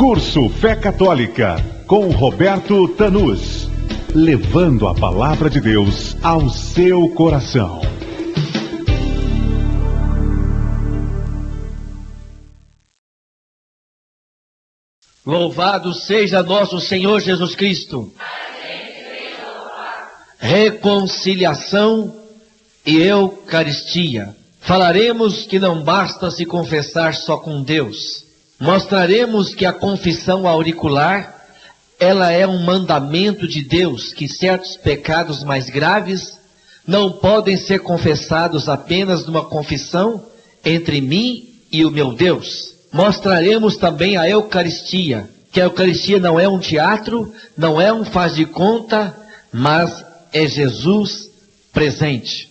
Curso Fé Católica, com Roberto Tanús. Levando a palavra de Deus ao seu coração. Louvado seja nosso Senhor Jesus Cristo. Reconciliação e Eucaristia. Falaremos que não basta se confessar só com Deus. Mostraremos que a confissão auricular, ela é um mandamento de Deus, que certos pecados mais graves não podem ser confessados apenas numa confissão entre mim e o meu Deus. Mostraremos também a Eucaristia, que a Eucaristia não é um teatro, não é um faz de conta, mas é Jesus presente.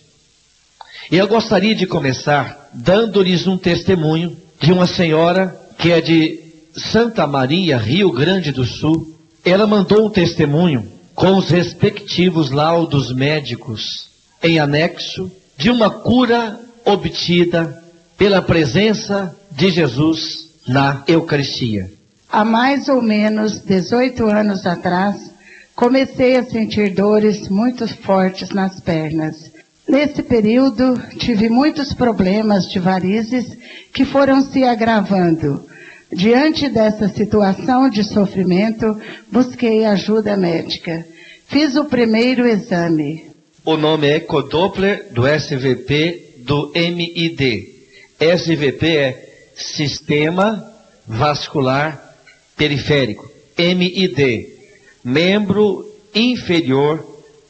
E eu gostaria de começar dando-lhes um testemunho de uma senhora que é de Santa Maria, Rio Grande do Sul. Ela mandou um testemunho com os respectivos laudos médicos em anexo de uma cura obtida pela presença de Jesus na Eucaristia. Há mais ou menos 18 anos atrás, comecei a sentir dores muito fortes nas pernas. Nesse período, tive muitos problemas de varizes que foram se agravando. Diante dessa situação de sofrimento, busquei ajuda médica. Fiz o primeiro exame. O nome é Ecodoppler do SVP do MID. SVP é Sistema Vascular Periférico. MID, membro inferior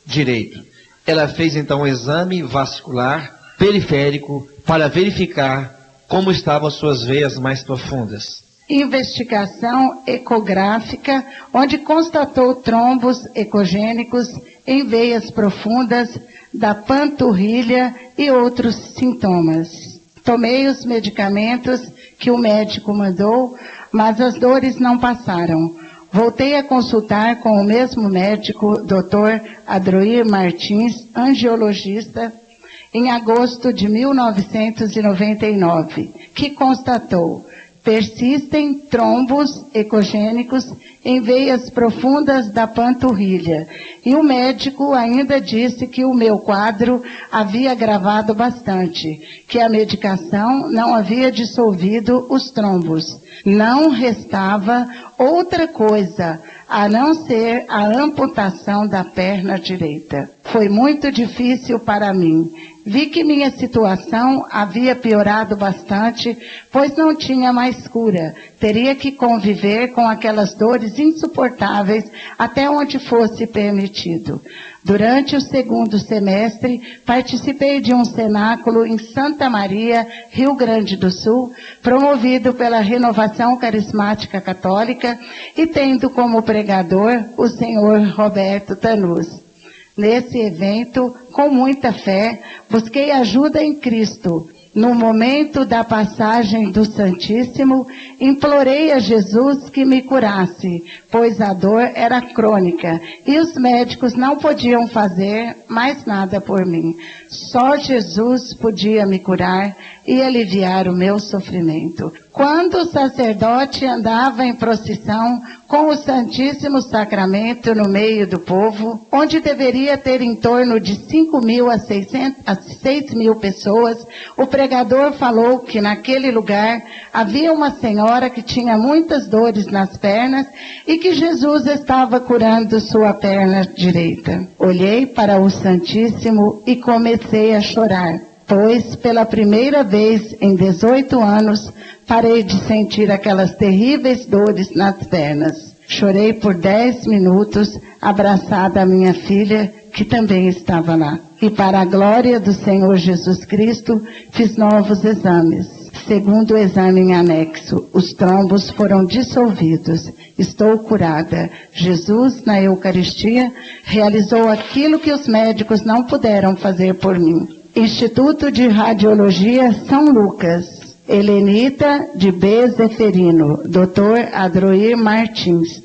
direito. Ela fez então um exame vascular periférico para verificar como estavam suas veias mais profundas. Investigação ecográfica, onde constatou trombos ecogênicos em veias profundas da panturrilha e outros sintomas. Tomei os medicamentos que o médico mandou, mas as dores não passaram. Voltei a consultar com o mesmo médico, Dr. Adroir Martins, angiologista, em agosto de 1999, que constatou: persistem trombos ecogênicos em veias profundas da panturrilha. E o médico ainda disse que o meu quadro havia agravado bastante, que a medicação não havia dissolvido os trombos. Não restava outra coisa a não ser a amputação da perna direita. Foi muito difícil para mim. Vi que minha situação havia piorado bastante, pois não tinha mais cura. Teria que conviver com aquelas dores insuportáveis até onde fosse permitido. Durante o segundo semestre, participei de um cenáculo em Santa Maria, Rio Grande do Sul, promovido pela Renovação Carismática Católica e tendo como pregador o senhor Roberto Tanús. Nesse evento, com muita fé, busquei ajuda em Cristo. No momento da passagem do Santíssimo, implorei a Jesus que me curasse, pois a dor era crônica e os médicos não podiam fazer mais nada por mim. Só Jesus podia me curar e aliviar o meu sofrimento. Quando o sacerdote andava em procissão com o Santíssimo Sacramento no meio do povo, onde deveria ter em torno de 5.000 a 6.000 pessoas, o pregador falou que naquele lugar havia uma senhora que tinha muitas dores nas pernas e que Jesus estava curando sua perna direita. Olhei para o Santíssimo e comecei a chorar, pois pela primeira vez em 18 anos parei de sentir aquelas terríveis dores nas pernas. Chorei por 10 minutos, abraçada à minha filha, que também estava lá. E para a glória do Senhor Jesus Cristo, fiz novos exames. Segundo o exame em anexo, os trombos foram dissolvidos. Estou curada. Jesus, na Eucaristia, realizou aquilo que os médicos não puderam fazer por mim. Instituto de Radiologia São Lucas. Helenita de B. Zeferino, Dr. Adroir Martins,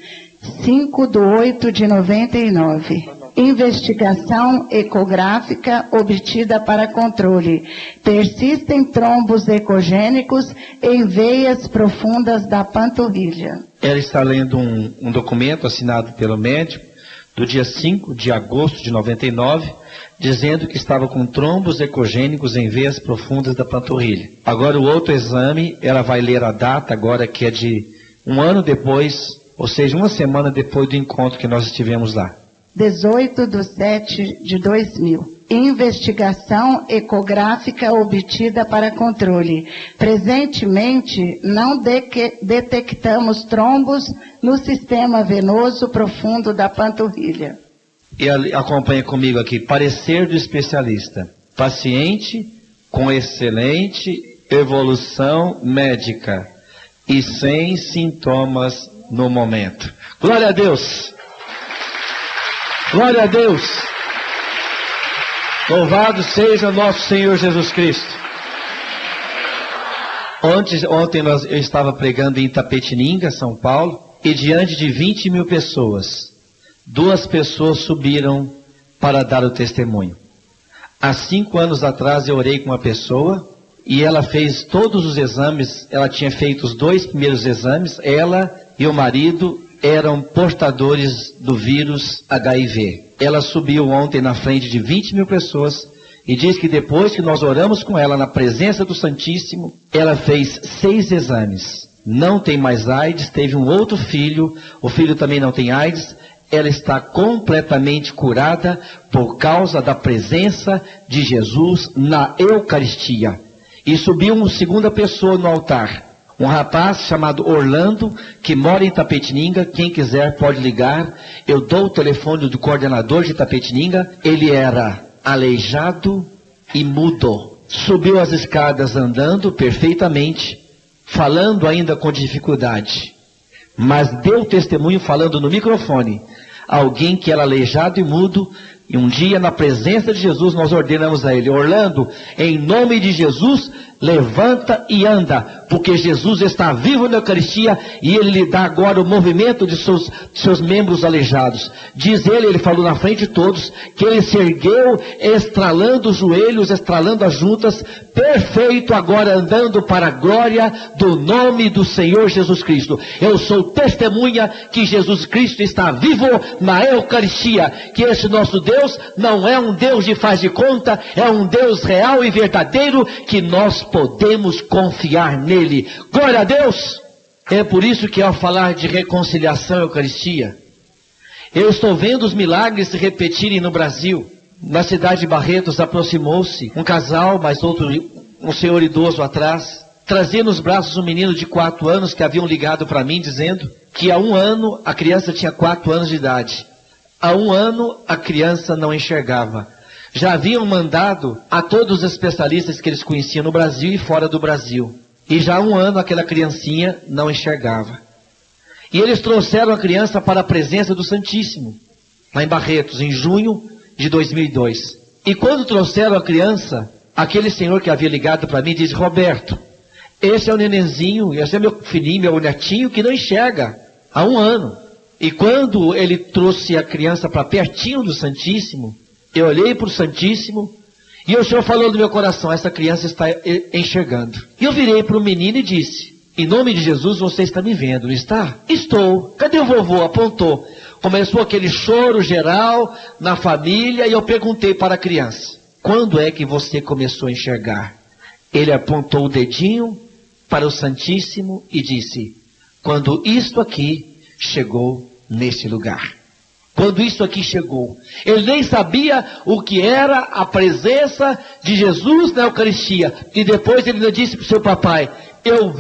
5/8/99. Investigação ecográfica obtida para controle. Persistem trombos ecogênicos em veias profundas da panturrilha. Ela está lendo um documento assinado pelo médico do dia 5 de agosto de 99, dizendo que estava com trombos ecogênicos em veias profundas da panturrilha. Agora o outro exame, ela vai ler a data agora, que é de um ano depois, ou seja, uma semana depois do encontro que nós estivemos lá. 18/7/2000. Investigação ecográfica obtida para controle. Presentemente, não detectamos trombos no sistema venoso profundo da panturrilha. E acompanha comigo aqui, parecer do especialista. Paciente com excelente evolução médica e sem sintomas no momento. Glória a Deus! Glória a Deus! Louvado seja nosso Senhor Jesus Cristo. Ontem eu estava pregando em Itapetininga, São Paulo, e diante de 20 mil pessoas, 2 pessoas subiram para dar o testemunho. Há 5 anos atrás eu orei com uma pessoa e ela fez todos os exames, ela tinha feito os 2 primeiros exames, ela e o marido eram portadores do vírus HIV. Ela subiu ontem na frente de 20 mil pessoas e diz que depois que nós oramos com ela na presença do Santíssimo, ela fez 6 exames. Não tem mais AIDS, teve um outro filho, o filho também não tem AIDS. Ela está completamente curada por causa da presença de Jesus na Eucaristia. E subiu uma segunda pessoa no altar. Um rapaz chamado Orlando, que mora em Itapetininga. Quem quiser pode ligar. Eu dou o telefone do coordenador de Itapetininga. Ele era aleijado e mudo. Subiu as escadas andando perfeitamente, falando ainda com dificuldade. Mas deu testemunho falando no microfone. Alguém que era aleijado e mudo. E um dia, na presença de Jesus, nós ordenamos a ele: Orlando, em nome de Jesus, levanta e anda, porque Jesus está vivo na Eucaristia e ele lhe dá agora o movimento de seus membros aleijados. Diz ele falou na frente de todos, que ele se ergueu, estralando os joelhos, estralando as juntas, perfeito, agora andando para a glória do nome do Senhor Jesus Cristo. Eu sou testemunha que Jesus Cristo está vivo na Eucaristia, que esse nosso Deus não é um Deus de faz de conta, é um Deus real e verdadeiro, que nós podemos confiar nele. Glória a Deus! É por isso que ao falar de reconciliação e Eucaristia, eu estou vendo os milagres se repetirem no Brasil. Na cidade de Barretos aproximou-se um casal, mas um senhor idoso atrás, trazia nos braços um menino de 4 anos que haviam ligado para mim dizendo que há 1 ano a criança tinha 4 anos de idade. Há 1 ano a criança não enxergava. Já haviam mandado a todos os especialistas que eles conheciam no Brasil e fora do Brasil. E já há 1 ano aquela criancinha não enxergava. E eles trouxeram a criança para a presença do Santíssimo, lá em Barretos, em junho de 2002. E quando trouxeram a criança, aquele senhor que havia ligado para mim disse: Roberto, esse é o nenenzinho, esse é meu filhinho, meu netinho que não enxerga há 1 ano. E quando ele trouxe a criança para pertinho do Santíssimo, eu olhei para o Santíssimo e o Senhor falou no meu coração: essa criança está enxergando. E eu virei para o menino e disse: em nome de Jesus, você está me vendo, não está? Estou. Cadê o vovô? Apontou. Começou aquele choro geral na família e eu perguntei para a criança: quando é que você começou a enxergar? Ele apontou o dedinho para o Santíssimo e disse: quando isto aqui chegou nesse lugar. Quando isso aqui chegou. Ele nem sabia o que era a presença de Jesus na Eucaristia. E depois ele ainda disse para o seu papai: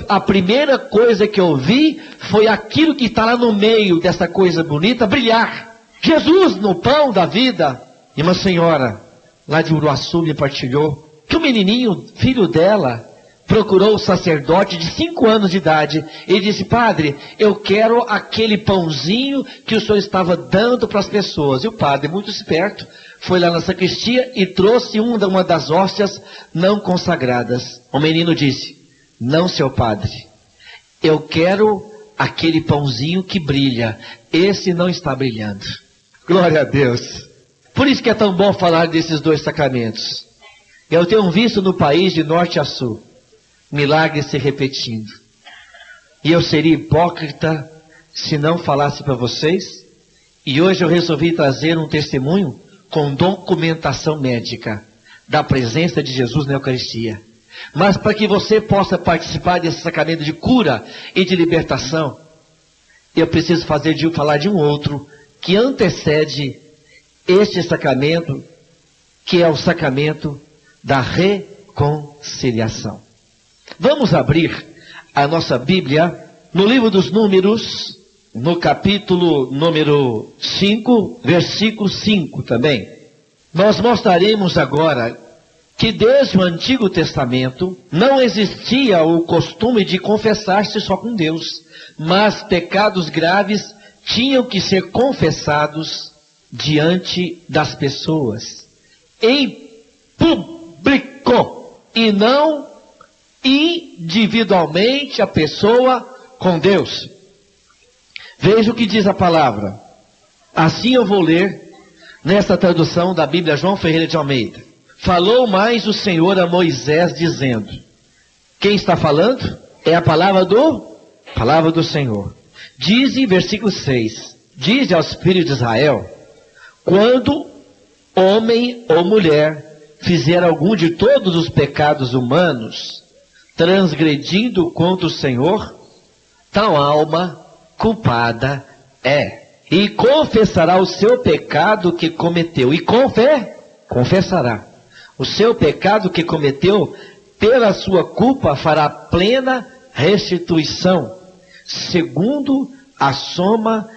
a primeira coisa que eu vi foi aquilo que está lá no meio dessa coisa bonita brilhar. Jesus no pão da vida. E uma senhora lá de Uruaçu me partilhou que o menininho, filho dela, procurou o sacerdote de 5 anos de idade e disse: padre, eu quero aquele pãozinho que o senhor estava dando para as pessoas. E o padre, muito esperto, foi lá na sacristia e trouxe uma das hóstias não consagradas. O menino disse: não, seu padre, eu quero aquele pãozinho que brilha, esse não está brilhando. Glória a Deus! Por isso que é tão bom falar desses dois sacramentos. Eu tenho visto no país de norte a sul milagres se repetindo. E eu seria hipócrita se não falasse para vocês. E hoje eu resolvi trazer um testemunho com documentação médica da presença de Jesus na Eucaristia. Mas para que você possa participar desse sacramento de cura e de libertação, eu preciso falar de um outro que antecede este sacramento, que é o sacramento da reconciliação. Vamos abrir a nossa Bíblia no livro dos Números, no capítulo número 5, versículo 5 também. Nós mostraremos agora que desde o Antigo Testamento não existia o costume de confessar-se só com Deus, mas pecados graves tinham que ser confessados diante das pessoas, em público, e não individualmente a pessoa com Deus. Veja o que diz a palavra. Assim eu vou ler nesta tradução da Bíblia João Ferreira de Almeida. Falou mais o Senhor a Moisés dizendo. Quem está falando? É a palavra do Senhor. Diz em versículo 6. Diz aos filhos de Israel: quando homem ou mulher fizer algum de todos os pecados humanos, transgredindo contra o Senhor, tal alma culpada é. E confessará o seu pecado que cometeu. E confessará. O seu pecado que cometeu, pela sua culpa, fará plena restituição, segundo a soma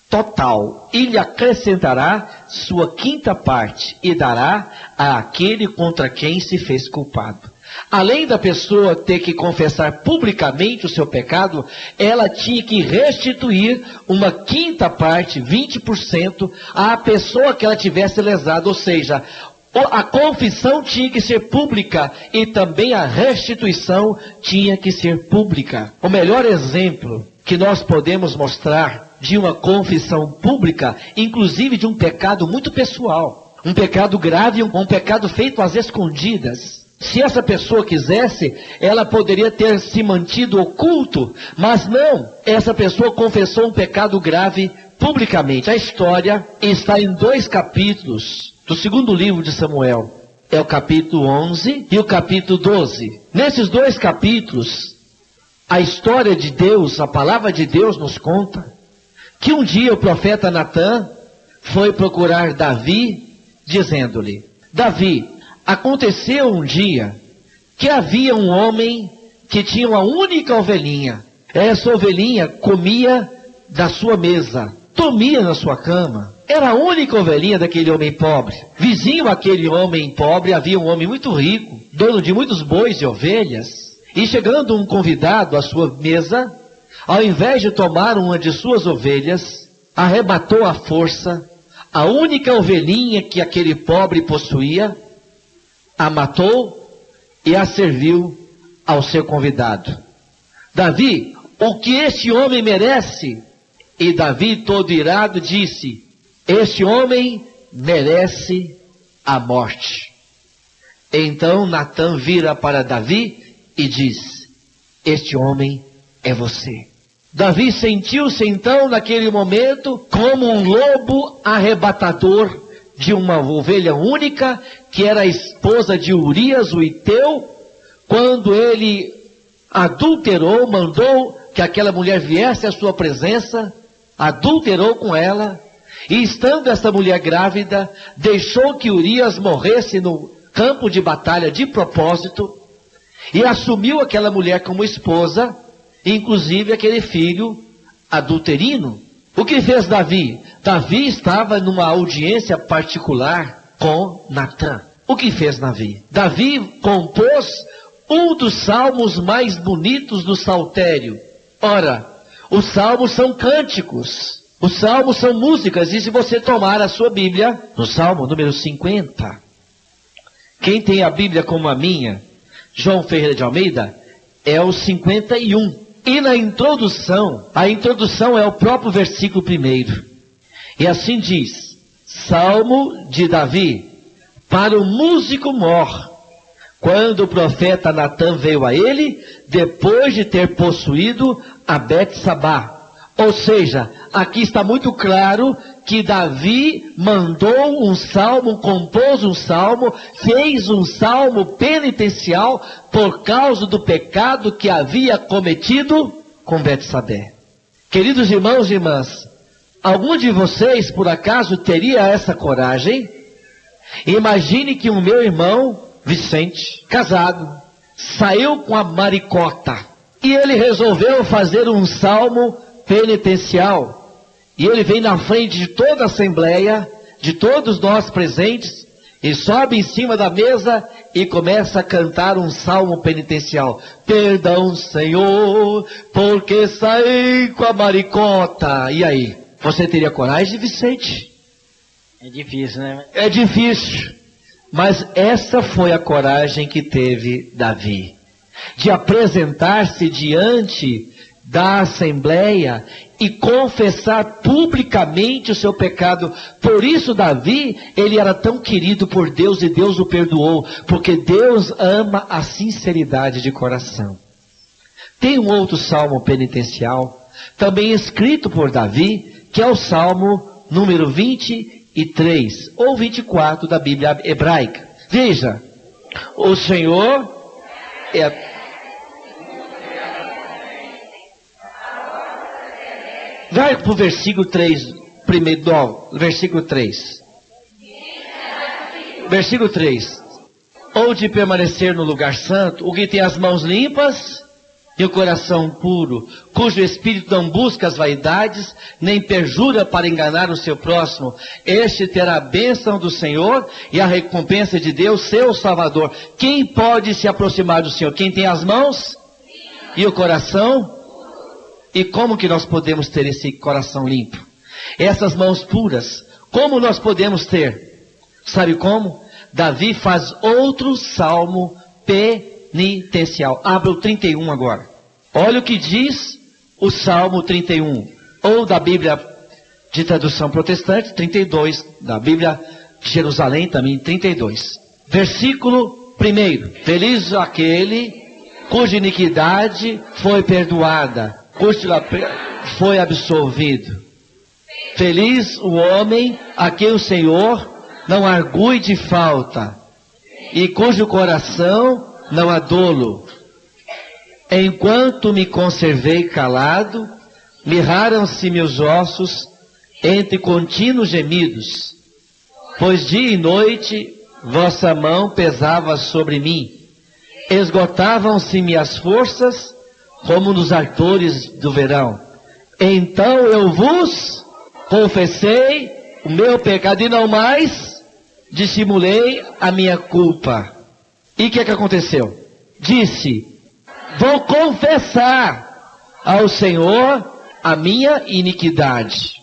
total, e lhe acrescentará sua quinta parte, e dará àquele contra quem se fez culpado. Além da pessoa ter que confessar publicamente o seu pecado, ela tinha que restituir uma quinta parte, 20%, à pessoa que ela tivesse lesado, ou seja, a confissão tinha que ser pública e também a restituição tinha que ser pública. O melhor exemplo que nós podemos mostrar de uma confissão pública, inclusive de um pecado muito pessoal, um pecado grave, um pecado feito às escondidas. Se essa pessoa quisesse, ela poderia ter se mantido oculto, mas não, essa pessoa confessou um pecado grave publicamente. A história está em 2 capítulos do segundo livro de Samuel. É o capítulo 11 e o capítulo 12. Nesses 2 capítulos, a história de Deus, a palavra de Deus nos conta que um dia o profeta Natã foi procurar Davi, dizendo-lhe: Davi, aconteceu um dia que havia um homem que tinha uma única ovelhinha. Essa ovelhinha comia da sua mesa, dormia na sua cama. Era a única ovelhinha daquele homem pobre. Vizinho àquele homem pobre havia um homem muito rico, dono de muitos bois e ovelhas. E chegando um convidado à sua mesa, ao invés de tomar uma de suas ovelhas, arrebatou à força a única ovelhinha que aquele pobre possuía, a matou e a serviu ao seu convidado. Davi, o que este homem merece? E Davi, todo irado, disse: este homem merece a morte. Então Natã vira para Davi e diz: este homem é você. Davi sentiu-se então naquele momento como um lobo arrebatador de uma ovelha única, que era a esposa de Urias, o Hiteu, quando ele adulterou, mandou que aquela mulher viesse à sua presença, adulterou com ela, e estando essa mulher grávida, deixou que Urias morresse no campo de batalha de propósito, e assumiu aquela mulher como esposa, inclusive aquele filho adulterino. O que fez Davi? Davi estava numa audiência particular com Natã. O que fez Davi? Davi compôs um dos salmos mais bonitos do saltério. Ora, os salmos são cânticos, os salmos são músicas, e se você tomar a sua Bíblia, no salmo número 50, quem tem a Bíblia como a minha, João Ferreira de Almeida, é o 51. E na introdução, a introdução é o próprio versículo 1. E assim diz: Salmo de Davi, para o músico mor, quando o profeta Natã veio a ele, depois de ter possuído a Betsabá. Ou seja, aqui está muito claro que Davi mandou um salmo, compôs um salmo, fez um salmo penitencial por causa do pecado que havia cometido com Betsabé. Queridos irmãos e irmãs, algum de vocês, por acaso, teria essa coragem? Imagine que o meu irmão, Vicente, casado, saiu com a maricota e ele resolveu fazer um salmo penitencial. E ele vem na frente de toda a assembleia, de todos nós presentes, e sobe em cima da mesa e começa a cantar um salmo penitencial. Perdão, Senhor, porque saí com a maricota. E aí? Você teria coragem, Vicente? É difícil, né? É difícil. Mas essa foi a coragem que teve Davi, de apresentar-se diante da assembleia e confessar publicamente o seu pecado. Por isso Davi, ele era tão querido por Deus e Deus o perdoou, porque Deus ama a sinceridade de coração. Tem um outro salmo penitencial, também escrito por Davi, que é o salmo número 23 ou 24 da Bíblia hebraica. Veja, o Senhor é... Vai para o versículo 3, primeiro, versículo 3. Versículo 3. Ou de permanecer no lugar santo, o que tem as mãos limpas e o coração puro, cujo espírito não busca as vaidades, nem perjura para enganar o seu próximo, este terá a bênção do Senhor e a recompensa de Deus, seu Salvador. Quem pode se aproximar do Senhor? Quem tem as mãos e o coração? E como que nós podemos ter esse coração limpo? Essas mãos puras, como nós podemos ter? Sabe como? Davi faz outro salmo penitencial. Abra o 31 agora. Olha o que diz o Salmo 31. Ou da Bíblia de tradução protestante, 32. Da Bíblia de Jerusalém também, 32. Versículo 1. Feliz aquele cuja iniquidade foi perdoada, cujo foi absolvido. Feliz o homem a quem o Senhor não argue de falta, e cujo coração não há dolo. Enquanto me conservei calado, mirraram-se meus ossos entre contínuos gemidos, pois dia e noite vossa mão pesava sobre mim. Esgotavam-se minhas forças como nos ardores do verão. Então eu vos confessei o meu pecado e não mais dissimulei a minha culpa. E o que aconteceu? Disse, vou confessar ao Senhor a minha iniquidade,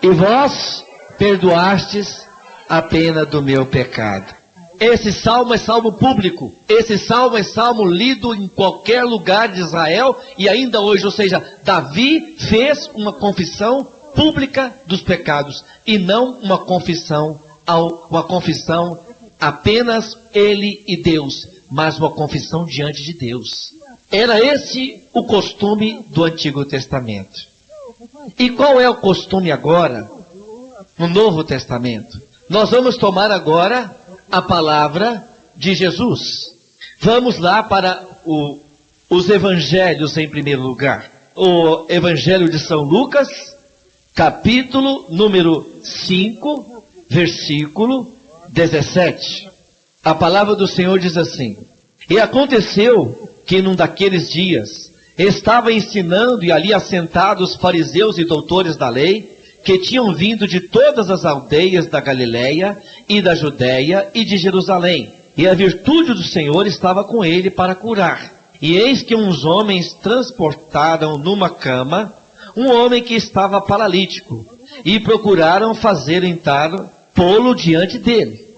e vós perdoastes a pena do meu pecado. Esse salmo é salmo público. Esse salmo é salmo lido em qualquer lugar de Israel e ainda hoje. Ou seja, Davi fez uma confissão pública dos pecados e não uma confissão apenas ele e Deus, mas uma confissão diante de Deus. Era esse o costume do Antigo Testamento. E qual é o costume agora no Novo Testamento? Nós vamos tomar agora a palavra de Jesus. Vamos lá para os evangelhos em primeiro lugar. O Evangelho de São Lucas, capítulo número 5, versículo 17. A palavra do Senhor diz assim: E aconteceu que num daqueles dias estava ensinando e ali assentados fariseus e doutores da lei, que tinham vindo de todas as aldeias da Galileia e da Judéia e de Jerusalém. E a virtude do Senhor estava com ele para curar. E eis que uns homens transportaram numa cama um homem que estava paralítico, e procuraram fazer entrar, pô-lo diante dele.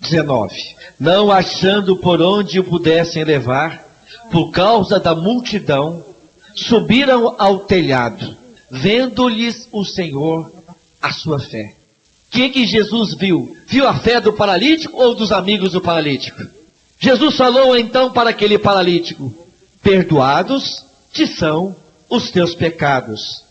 19. Não achando por onde o pudessem levar, por causa da multidão, subiram ao telhado, vendo-lhes o Senhor a sua fé. O que Jesus viu? Viu a fé do paralítico ou dos amigos do paralítico? Jesus falou então para aquele paralítico: perdoados te são os teus pecados.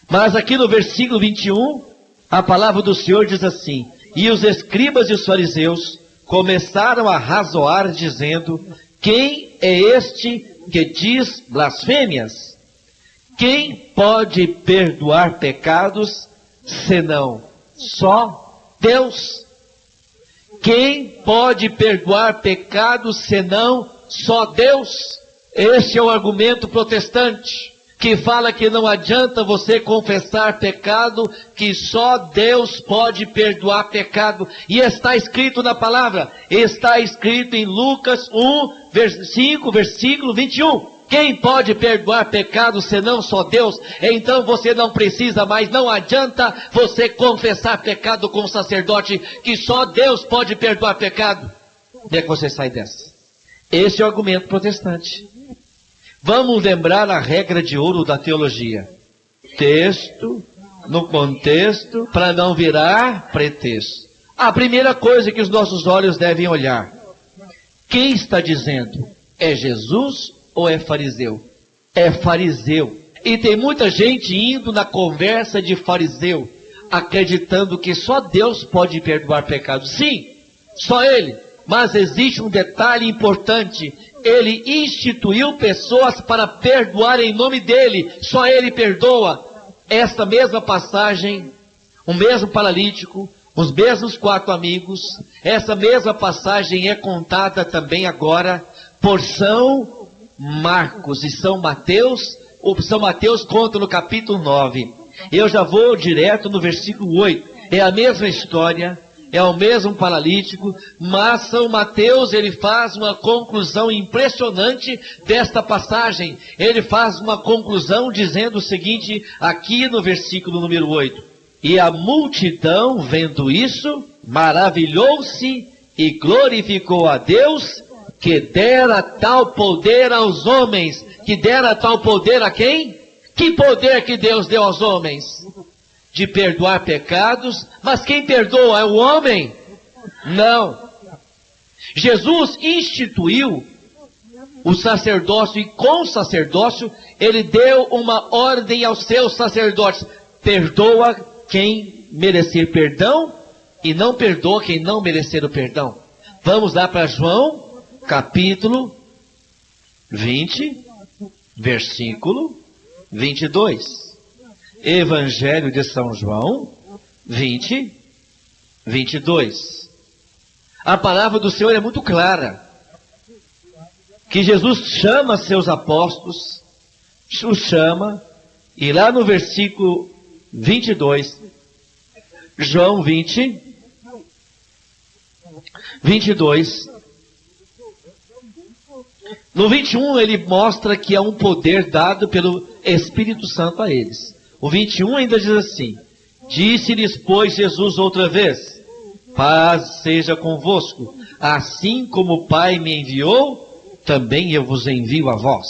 Mas aqui no versículo 21, a palavra do Senhor diz assim: e os escribas e os fariseus começaram a razoar, dizendo: quem é este que diz blasfêmias? Quem pode perdoar pecados, senão só Deus? Quem pode perdoar pecados, senão só Deus? Este é o argumento protestante, que fala que não adianta você confessar pecado, que só Deus pode perdoar pecado. E está escrito na palavra, está escrito em Lucas 1:5, versículo 21. Quem pode perdoar pecado senão só Deus? Então você não precisa mais, não adianta você confessar pecado com o sacerdote, que só Deus pode perdoar pecado. Como é que você sai dessa? Esse é o argumento protestante. Vamos lembrar a regra de ouro da teologia: texto no contexto, para não virar pretexto. A primeira coisa que os nossos olhos devem olhar: quem está dizendo? É Jesus ou é fariseu? É fariseu. E tem muita gente indo na conversa de fariseu, acreditando que só Deus pode perdoar pecados. Sim, só Ele. Mas existe um detalhe importante: Ele instituiu pessoas para perdoar em nome dEle. Só Ele perdoa. Esta mesma passagem, o mesmo paralítico, os mesmos 4 amigos, essa mesma passagem é contada também agora por São Marcos e São Mateus. O São Mateus conta no capítulo 9. Eu já vou direto no versículo 8. É a mesma história, é o mesmo paralítico, mas São Mateus, ele faz uma conclusão impressionante desta passagem. Ele faz uma conclusão dizendo o seguinte, aqui no versículo número 8. E a multidão, vendo isso, maravilhou-se e glorificou a Deus, que dera tal poder aos homens. Que dera tal poder a quem? Que poder que Deus deu aos homens? De perdoar pecados. Mas quem perdoa é o homem? Não. Jesus instituiu o sacerdócio, e com o sacerdócio ele deu uma ordem aos seus sacerdotes: perdoa quem merecer perdão e não perdoa quem não merecer o perdão. Vamos lá para João, capítulo 20, versículo 22. Evangelho de São João, 20, 22. A palavra do Senhor é muito clara, que Jesus chama seus apóstolos, os chama, e lá no versículo 22, João 20, 22, no 21 ele mostra que há um poder dado pelo Espírito Santo a eles. O 21 ainda diz assim: disse-lhes, pois, Jesus outra vez: paz seja convosco, assim como o Pai me enviou, também eu vos envio a vós.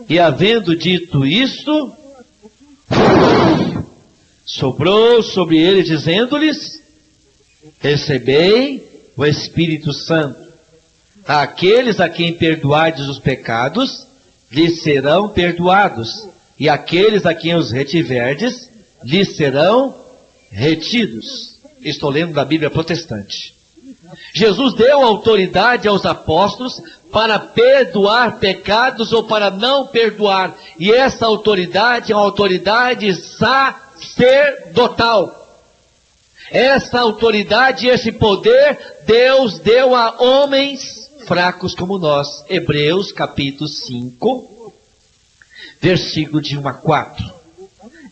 E havendo dito isto, soprou sobre eles, dizendo-lhes: recebei o Espírito Santo. Aqueles a quem perdoardes os pecados, lhes serão perdoados, e aqueles a quem os retiverdes, lhes serão retidos. Estou lendo da Bíblia protestante. Jesus deu autoridade aos apóstolos para perdoar pecados ou para não perdoar. E essa autoridade é uma autoridade sacerdotal. Essa autoridade, esse poder, Deus deu a homens fracos como nós. Hebreus capítulo 5, versículo de 1 a 4.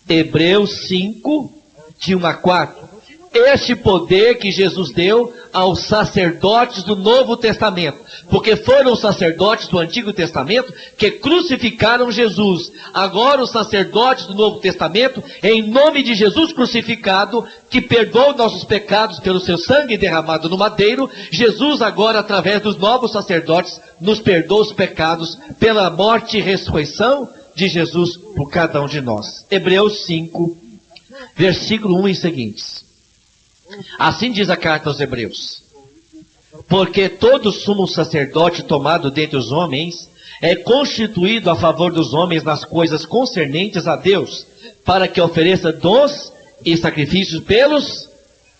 Hebreus 5, de 1 a 4. Este poder que Jesus deu aos sacerdotes do Novo Testamento, porque foram os sacerdotes do Antigo Testamento que crucificaram Jesus. Agora os sacerdotes do Novo Testamento, em nome de Jesus crucificado, que perdoou nossos pecados pelo seu sangue derramado no madeiro, Jesus agora, através dos novos sacerdotes, nos perdoa os pecados pela morte e ressurreição de Jesus por cada um de nós. Hebreus 5, versículo 1 e seguintes. Assim diz a carta aos Hebreus. Porque todo sumo sacerdote tomado dentre os homens é constituído a favor dos homens nas coisas concernentes a Deus, para que ofereça dons e sacrifícios pelos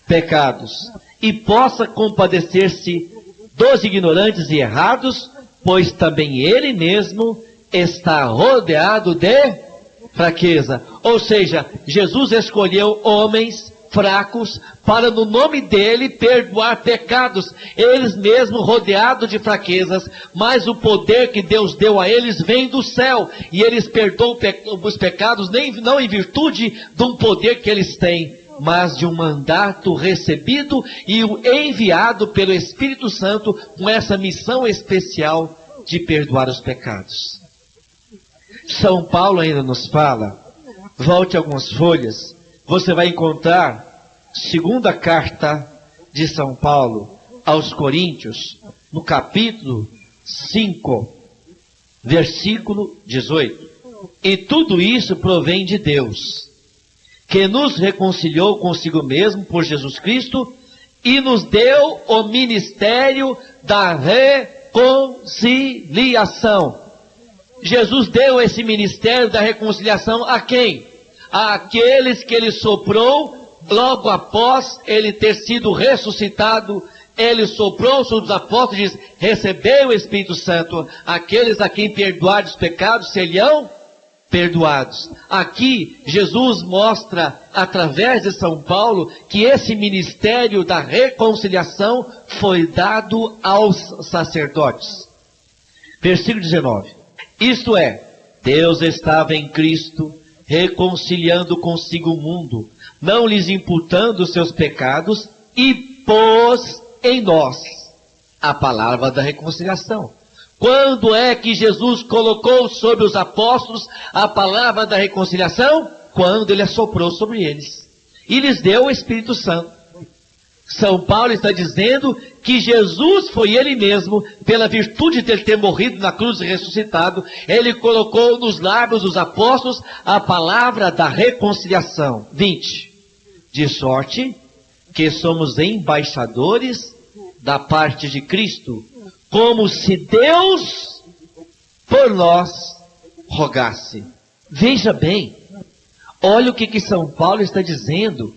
pecados, e possa compadecer-se dos ignorantes e errados, pois também ele mesmo está rodeado de fraqueza. Ou seja, Jesus escolheu homens fracos para no nome dele perdoar pecados, eles mesmos rodeados de fraquezas, mas o poder que Deus deu a eles vem do céu, e eles perdoam os pecados não em virtude de um poder que eles têm, mas de um mandato recebido e enviado pelo Espírito Santo com essa missão especial de perdoar os pecados. São Paulo ainda nos fala, volte algumas folhas, você vai encontrar segunda carta de São Paulo aos Coríntios, no capítulo 5, versículo 18. E tudo isso provém de Deus, que nos reconciliou consigo mesmo por Jesus Cristo e nos deu o ministério da reconciliação. Jesus deu esse ministério da reconciliação a quem? Àqueles que ele soprou logo após ele ter sido ressuscitado. Ele soprou sobre os apóstolos e diz: recebei o Espírito Santo, aqueles a quem perdoar os pecados serão perdoados. Aqui Jesus mostra através de São Paulo que esse ministério da reconciliação foi dado aos sacerdotes. Versículo 19. Isto é, Deus estava em Cristo reconciliando consigo o mundo, não lhes imputando seus pecados, e pôs em nós a palavra da reconciliação. Quando é que Jesus colocou sobre os apóstolos a palavra da reconciliação? Quando ele assoprou sobre eles e lhes deu o Espírito Santo. São Paulo está dizendo que Jesus foi ele mesmo, pela virtude de ele ter morrido na cruz e ressuscitado, ele colocou nos lábios dos apóstolos a palavra da reconciliação. 20. De sorte que somos embaixadores da parte de Cristo, como se Deus por nós rogasse. Veja bem, olha o que São Paulo está dizendo,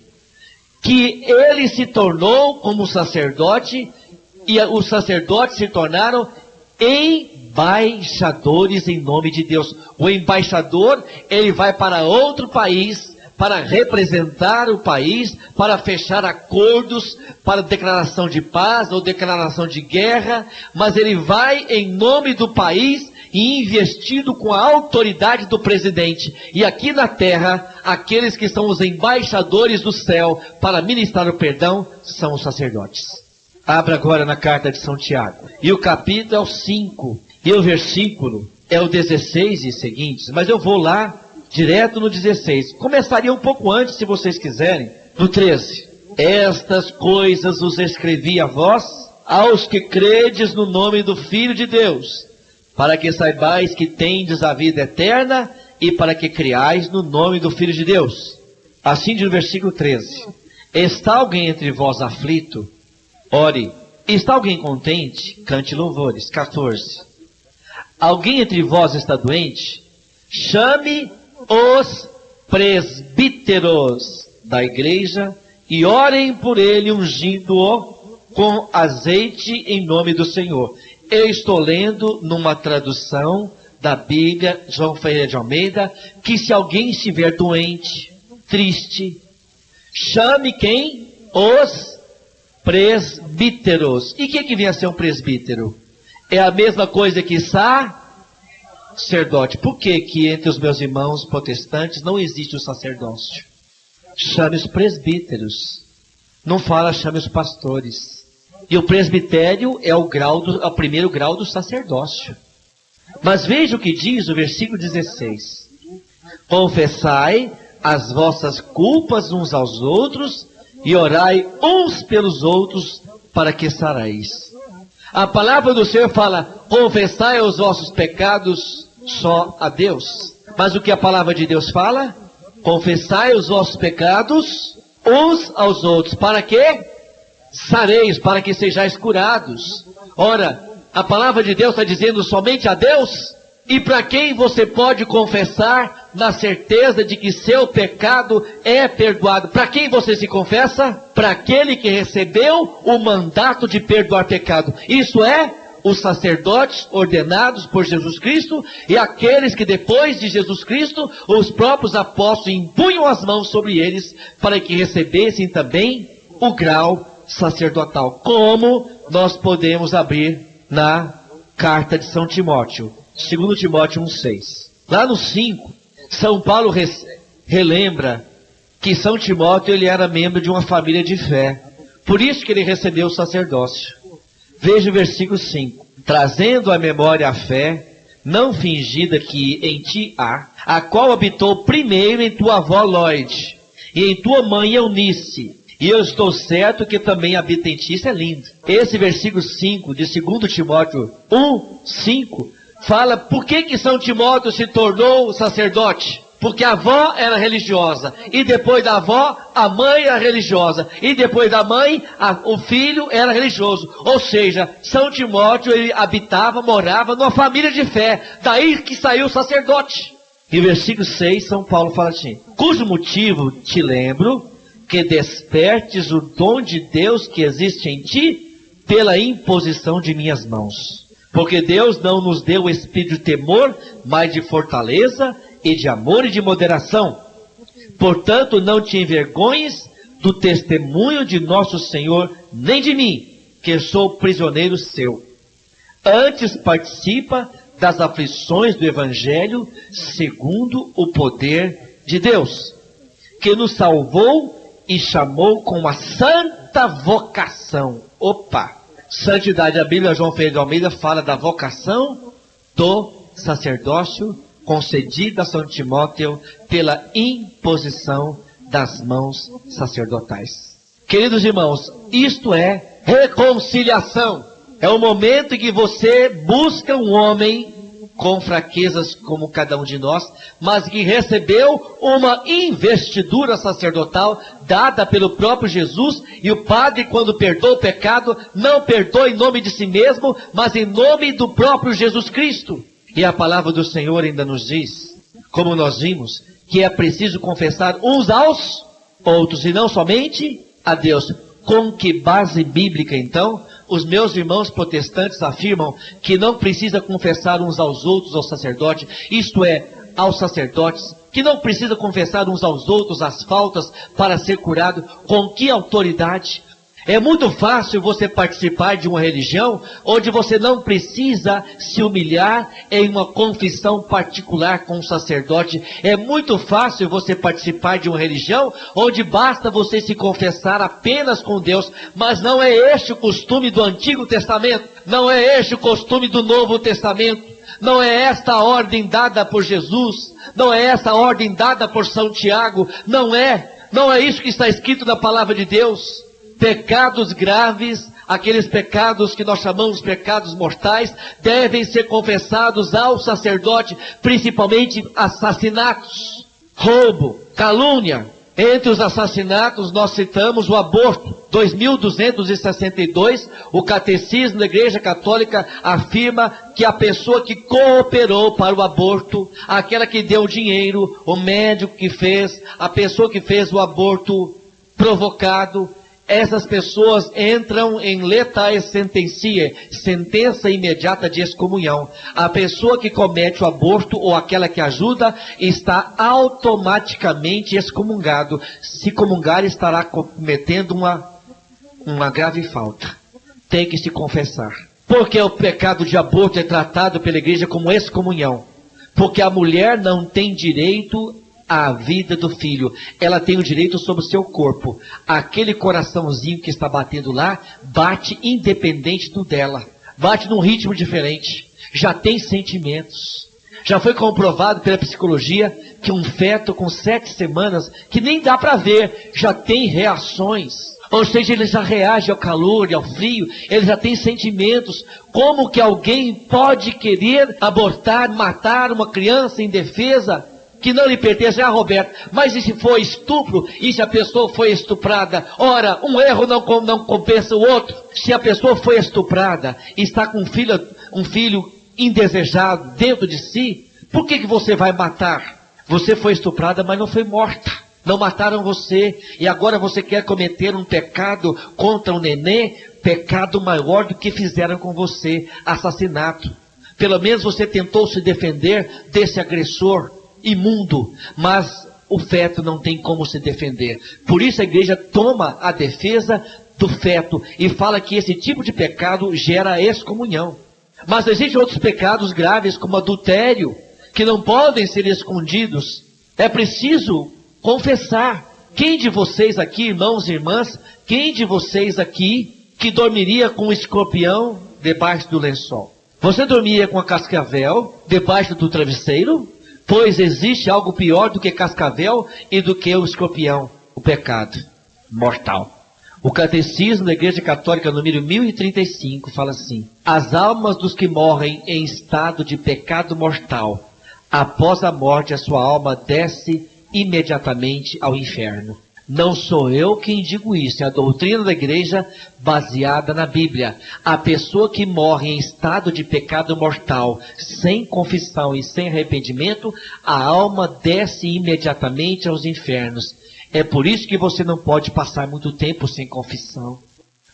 que ele se tornou como sacerdote, e os sacerdotes se tornaram embaixadores em nome de Deus. O embaixador, ele vai para outro país, para representar o país, para fechar acordos, para declaração de paz ou declaração de guerra, mas ele vai em nome do país e investido com a autoridade do presidente. E aqui na terra, aqueles que são os embaixadores do céu para ministrar o perdão são os sacerdotes. Abra agora na carta de São Tiago. E o capítulo é o 5, e o versículo é o 16 e seguintes, mas eu vou lá direto no 16. Começaria um pouco antes, se vocês quiserem, no 13. Estas coisas os escrevi a vós, aos que credes no nome do Filho de Deus, para que saibais que tendes a vida eterna e para que creais no nome do Filho de Deus. Assim diz o versículo 13. Está alguém entre vós aflito? Ore. Está alguém contente? Cante louvores. 14. Alguém entre vós está doente? Chame os presbíteros da igreja e orem por ele, ungindo-o com azeite em nome do Senhor. Eu estou lendo numa tradução da Bíblia, João Ferreira de Almeida, que se alguém estiver doente, triste, chame quem? Os presbíteros. E o que vem a ser um presbítero? É a mesma coisa que sacerdote. Por que entre os meus irmãos protestantes não existe o sacerdócio? Chame os presbíteros. Não fala chame os pastores. E o presbitério é o primeiro grau do sacerdócio. Mas veja o que diz o versículo 16. Confessai as vossas culpas uns aos outros e orai uns pelos outros para que sarais. A palavra do Senhor fala: confessai os vossos pecados só a Deus. Mas o que a palavra de Deus fala? Confessai os vossos pecados uns aos outros. Para quê? Sareios, para que sejais curados. Ora, a palavra de Deus está dizendo somente a Deus? E para quem você pode confessar na certeza de que seu pecado é perdoado? Para quem você se confessa? Para aquele que recebeu o mandato de perdoar pecado. Isso é, os sacerdotes ordenados por Jesus Cristo e aqueles que depois de Jesus Cristo, os próprios apóstolos impunham as mãos sobre eles para que recebessem também o grau sacerdotal. Como nós podemos abrir na carta de São Timóteo, 2 Timóteo 1,6. Lá no 5, São Paulo relembra que São Timóteo ele era membro de uma família de fé. Por isso que ele recebeu o sacerdócio. Veja o versículo 5. Trazendo à memória a fé, não fingida que em ti há, a qual habitou primeiro em tua avó Lóide, e em tua mãe Eunice, e eu estou certo que também habita em ti. Isso é lindo. Esse versículo 5 de 2 Timóteo 1:5 fala por que São Timóteo se tornou sacerdote. Porque a avó era religiosa, e depois da avó, a mãe era religiosa, e depois da mãe, o filho era religioso. Ou seja, São Timóteo ele morava numa família de fé, daí que saiu o sacerdote. E versículo 6, São Paulo fala assim: cujo motivo te lembro, que despertes o dom de Deus que existe em ti, pela imposição de minhas mãos. Porque Deus não nos deu o espírito de temor, mas de fortaleza, e de amor e de moderação. Portanto, não te envergonhes do testemunho de nosso Senhor, nem de mim, que sou prisioneiro seu. Antes participa das aflições do Evangelho, segundo o poder de Deus, que nos salvou e chamou com uma santa vocação. Opa! Santidade, a Bíblia, João Ferreira de Almeida, fala da vocação do sacerdócio concedida a São Timóteo pela imposição das mãos sacerdotais. Queridos irmãos, isto é reconciliação. É o momento em que você busca um homem com fraquezas como cada um de nós, mas que recebeu uma investidura sacerdotal dada pelo próprio Jesus, e o padre, quando perdoa o pecado, não perdoa em nome de si mesmo, mas em nome do próprio Jesus Cristo. E a palavra do Senhor ainda nos diz, como nós vimos, que é preciso confessar uns aos outros, e não somente a Deus. Com que base bíblica, então, os meus irmãos protestantes afirmam que não precisa confessar uns aos outros ao sacerdote, isto é, aos sacerdotes, que não precisa confessar uns aos outros as faltas para ser curado? Com que autoridade? É muito fácil você participar de uma religião onde você não precisa se humilhar em uma confissão particular com o sacerdote. É muito fácil você participar de uma religião onde basta você se confessar apenas com Deus. Mas não é este o costume do Antigo Testamento. Não é este o costume do Novo Testamento. Não é esta a ordem dada por Jesus. Não é essa a ordem dada por São Tiago. Não é isso que está escrito na palavra de Deus. Pecados graves, aqueles pecados que nós chamamos pecados mortais, devem ser confessados ao sacerdote, principalmente assassinatos, roubo, calúnia. Entre os assassinatos nós citamos o aborto. 2262, o Catecismo da Igreja Católica afirma que a pessoa que cooperou para o aborto, aquela que deu dinheiro, o médico que fez, a pessoa que fez o aborto provocado, essas pessoas entram em letae sententia, sentença imediata de excomunhão. A pessoa que comete o aborto ou aquela que ajuda está automaticamente excomungado. Se comungar, estará cometendo uma grave falta. Tem que se confessar. Porque o pecado de aborto é tratado pela igreja como excomunhão. Porque a mulher não tem direito à vida do filho. Ela tem o direito sobre o seu corpo. Aquele coraçãozinho que está batendo lá, bate independente do dela. Bate num ritmo diferente. Já tem sentimentos. Já foi comprovado pela psicologia que um feto com 7 semanas, que nem dá para ver, já tem reações. Ou seja, ele já reage ao calor e ao frio, ele já tem sentimentos. Como que alguém pode querer abortar, matar uma criança indefesa, que não lhe pertencem. Ah, Roberto, mas e se for estupro? E se a pessoa foi estuprada? Ora, um erro não compensa o outro. Se a pessoa foi estuprada e está com um filho indesejado dentro de si, por que você vai matar? Você foi estuprada, mas não foi morta. Não mataram você, e agora você quer cometer um pecado contra o neném, pecado maior do que fizeram com você, assassinato. Pelo menos você tentou se defender desse agressor imundo, mas o feto não tem como se defender. Por isso a igreja toma a defesa do feto e fala que esse tipo de pecado gera excomunhão. Mas existem outros pecados graves, como adultério, que não podem ser escondidos. É preciso confessar. Quem de vocês aqui, irmãos e irmãs, quem de vocês aqui que dormiria com um escorpião debaixo do lençol? Você dormia com a cascavel debaixo do travesseiro? Pois existe algo pior do que cascavel e do que o escorpião, o pecado mortal. O Catecismo da Igreja Católica, número 1035, fala assim: as almas dos que morrem em estado de pecado mortal, após a morte a sua alma desce imediatamente ao inferno. Não sou eu quem digo isso, é a doutrina da igreja baseada na Bíblia. A pessoa que morre em estado de pecado mortal, sem confissão e sem arrependimento, a alma desce imediatamente aos infernos. É por isso que você não pode passar muito tempo sem confissão.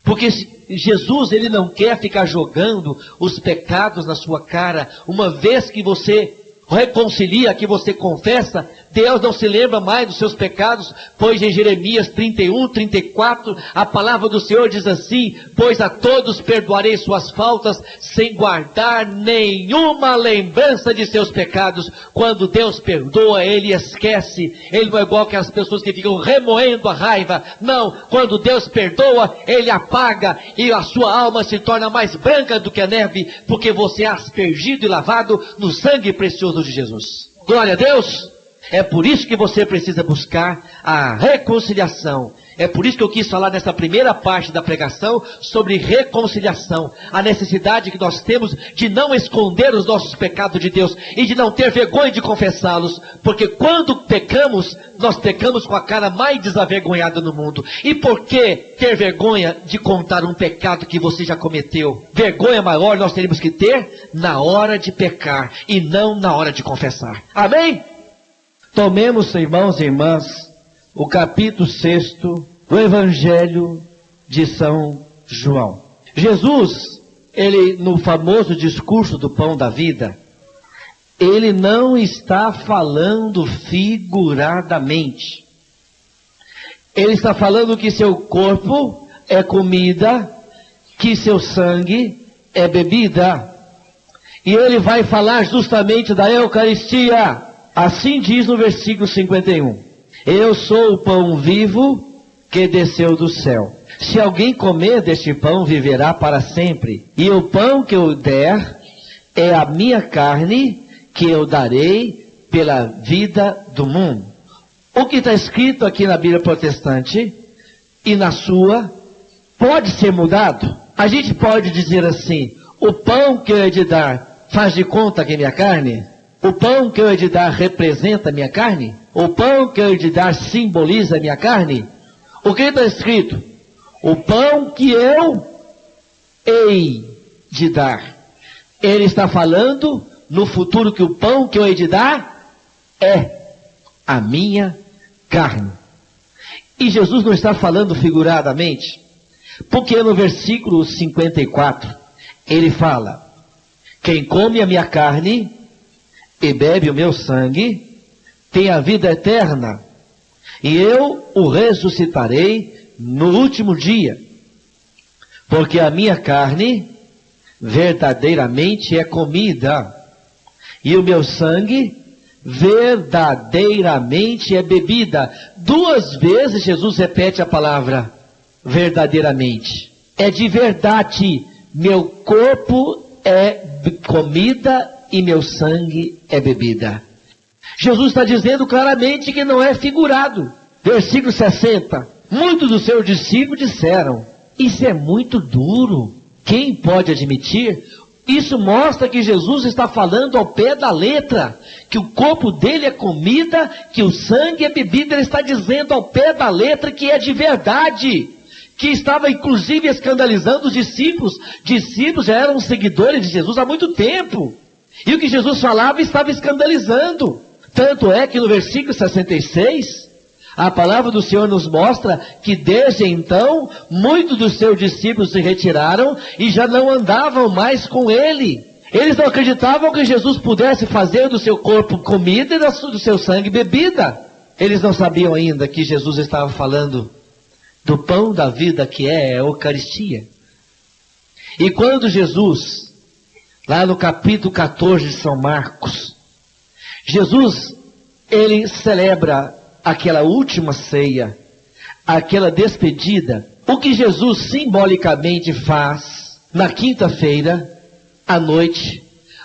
Porque Jesus, ele não quer ficar jogando os pecados na sua cara. Uma vez que você reconcilia, que você confessa, Deus não se lembra mais dos seus pecados, pois em Jeremias 31, 34, a palavra do Senhor diz assim: pois a todos perdoarei suas faltas, sem guardar nenhuma lembrança de seus pecados. Quando Deus perdoa, Ele esquece. Ele não é igual aquelas pessoas que ficam remoendo a raiva. Não, quando Deus perdoa, Ele apaga, e a sua alma se torna mais branca do que a neve, porque você é aspergido e lavado no sangue precioso de Jesus. Glória a Deus! É por isso que você precisa buscar a reconciliação. É por isso que eu quis falar nessa primeira parte da pregação sobre reconciliação. A necessidade que nós temos de não esconder os nossos pecados de Deus e de não ter vergonha de confessá-los. Porque quando pecamos, nós pecamos com a cara mais desavergonhada no mundo. E por que ter vergonha de contar um pecado que você já cometeu? Vergonha maior nós teríamos que ter na hora de pecar e não na hora de confessar. Amém? Tomemos, irmãos e irmãs, o capítulo 6 do Evangelho de São João. Jesus, ele no famoso discurso do pão da vida, ele não está falando figuradamente. Ele está falando que seu corpo é comida, que seu sangue é bebida. E ele vai falar justamente da Eucaristia. Assim diz no versículo 51. Eu sou o pão vivo que desceu do céu. Se alguém comer deste pão, viverá para sempre. E o pão que eu der é a minha carne, que eu darei pela vida do mundo. O que está escrito aqui na Bíblia protestante e na sua, pode ser mudado. A gente pode dizer assim: o pão que eu hei de dar faz de conta que é minha carne? O pão que eu hei de dar representa a minha carne? O pão que eu hei de dar simboliza a minha carne? O que está escrito? O pão que eu hei de dar. Ele está falando no futuro que o pão que eu hei de dar é a minha carne. E Jesus não está falando figuradamente, porque no versículo 54, ele fala: quem come a minha carne e bebe o meu sangue, tem a vida eterna, e eu o ressuscitarei no último dia. Porque a minha carne verdadeiramente é comida, e o meu sangue verdadeiramente é bebida. 2 vezes Jesus repete a palavra verdadeiramente. É de verdade. Meu corpo é comida e meu sangue é bebida. Jesus está dizendo claramente que não é figurado. Versículo 60. Muitos dos seus discípulos disseram: isso é muito duro. Quem pode admitir? Isso mostra que Jesus está falando ao pé da letra, que o corpo dele é comida, que o sangue é bebida. Ele está dizendo ao pé da letra que é de verdade, que estava inclusive escandalizando os discípulos. Discípulos já eram seguidores de Jesus há muito tempo, e o que Jesus falava estava escandalizando. Tanto é que no versículo 66, a palavra do Senhor nos mostra que desde então, muitos dos seus discípulos se retiraram e já não andavam mais com ele. Eles não acreditavam que Jesus pudesse fazer do seu corpo comida e do seu sangue bebida. Eles não sabiam ainda que Jesus estava falando do pão da vida, que é a Eucaristia. E quando Jesus, lá no capítulo 14 de São Marcos, Jesus, ele celebra aquela última ceia, aquela despedida. O que Jesus simbolicamente faz na quinta-feira à noite,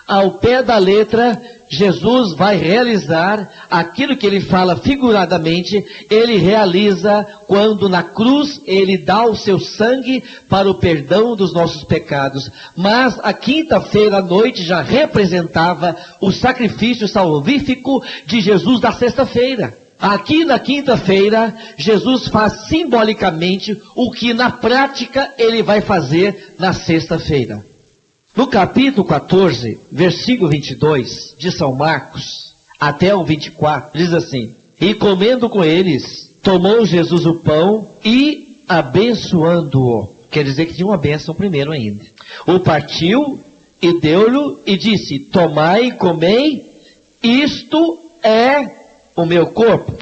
ao pé da letra, Jesus vai realizar aquilo que ele fala figuradamente. Ele realiza quando na cruz ele dá o seu sangue para o perdão dos nossos pecados. Mas a quinta-feira à noite já representava o sacrifício salvífico de Jesus da sexta-feira. Aqui na quinta-feira, Jesus faz simbolicamente o que na prática ele vai fazer na sexta-feira. No capítulo 14, versículo 22 de São Marcos, até o 24, diz assim: E comendo com eles, tomou Jesus o pão e abençoando-o. Quer dizer que tinha uma bênção primeiro ainda. O partiu e deu-lhe e disse: Tomai e comei, isto é o meu corpo.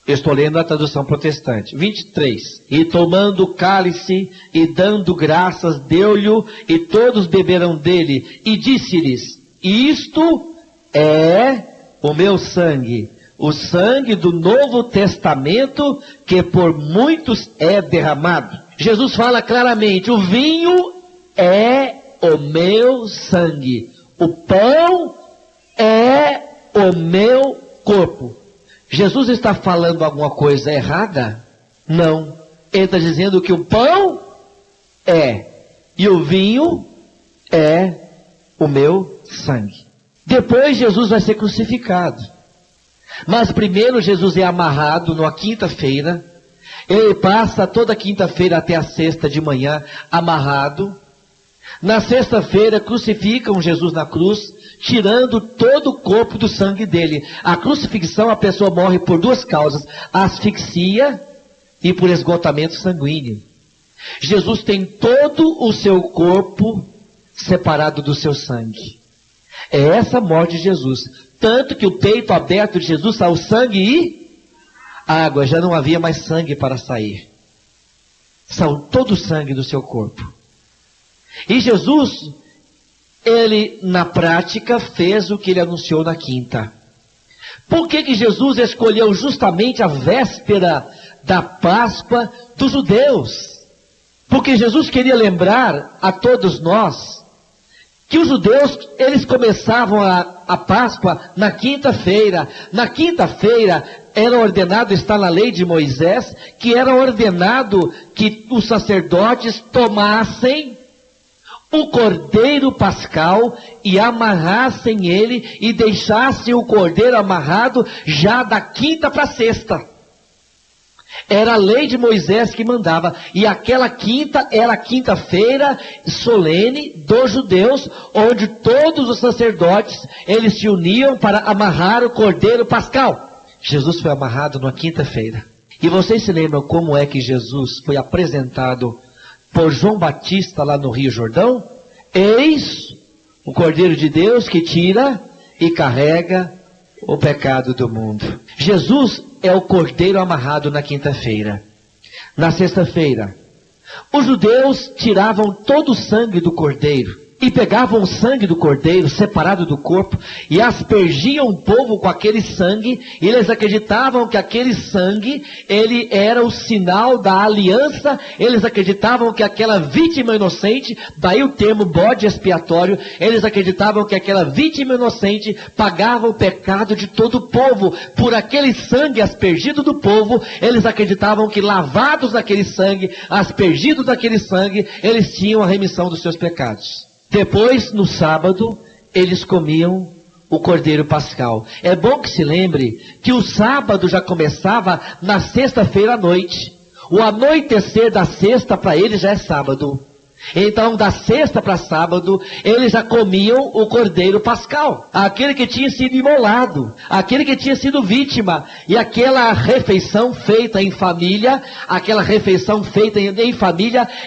Eu estou lendo a tradução protestante. 23. E tomando o cálice e dando graças, deu-lhe, e todos beberam dele. E disse-lhes: Isto é o meu sangue, o sangue do Novo Testamento, que por muitos é derramado. Jesus fala claramente: o vinho é o meu sangue, o pão é o meu corpo. Jesus está falando alguma coisa errada? Não. Ele está dizendo que o pão é e o vinho é o meu sangue. Depois Jesus vai ser crucificado. Mas primeiro Jesus é amarrado numa quinta-feira. Ele passa toda quinta-feira até a sexta de manhã amarrado. Na sexta-feira crucificam Jesus na cruz, tirando todo o corpo do sangue dele. A crucifixão, a pessoa morre por duas causas: asfixia e por esgotamento sanguíneo. Jesus tem todo o seu corpo separado do seu sangue. É essa a morte de Jesus. Tanto que o peito aberto de Jesus saiu sangue e água. Já não havia mais sangue para sair. Saiu todo o sangue do seu corpo. E Jesus, ele na prática fez o que ele anunciou na quinta. Por que Jesus escolheu justamente a véspera da Páscoa dos judeus? Porque Jesus queria lembrar a todos nós que os judeus, eles começavam a Páscoa na quinta-feira. Na quinta-feira era ordenado, está na lei de Moisés, que era ordenado que os sacerdotes tomassem o cordeiro pascal e amarrassem ele e deixassem o cordeiro amarrado já da quinta para a sexta. Era a lei de Moisés que mandava. E aquela quinta era a quinta-feira solene dos judeus, onde todos os sacerdotes, eles se uniam para amarrar o cordeiro pascal. Jesus foi amarrado na quinta-feira. E vocês se lembram como é que Jesus foi apresentado por João Batista lá no Rio Jordão? Eis o Cordeiro de Deus que tira e carrega o pecado do mundo. Jesus é o cordeiro amarrado na quinta-feira. Na sexta-feira, os judeus tiravam todo o sangue do cordeiro e pegavam o sangue do cordeiro separado do corpo e aspergiam o povo com aquele sangue. E eles acreditavam que aquele sangue, ele era o sinal da aliança. Eles acreditavam que aquela vítima inocente, daí o termo bode expiatório, eles acreditavam que aquela vítima inocente pagava o pecado de todo o povo. Por aquele sangue aspergido do povo, eles acreditavam que lavados naquele sangue, aspergidos naquele sangue, eles tinham a remissão dos seus pecados. Depois, no sábado, eles comiam o cordeiro pascal. É bom que se lembre que o sábado já começava na sexta-feira à noite. O anoitecer da sexta para eles já é sábado. Então, da sexta para sábado, eles já comiam o cordeiro pascal, aquele que tinha sido imolado, aquele que tinha sido vítima. E aquela refeição feita em família,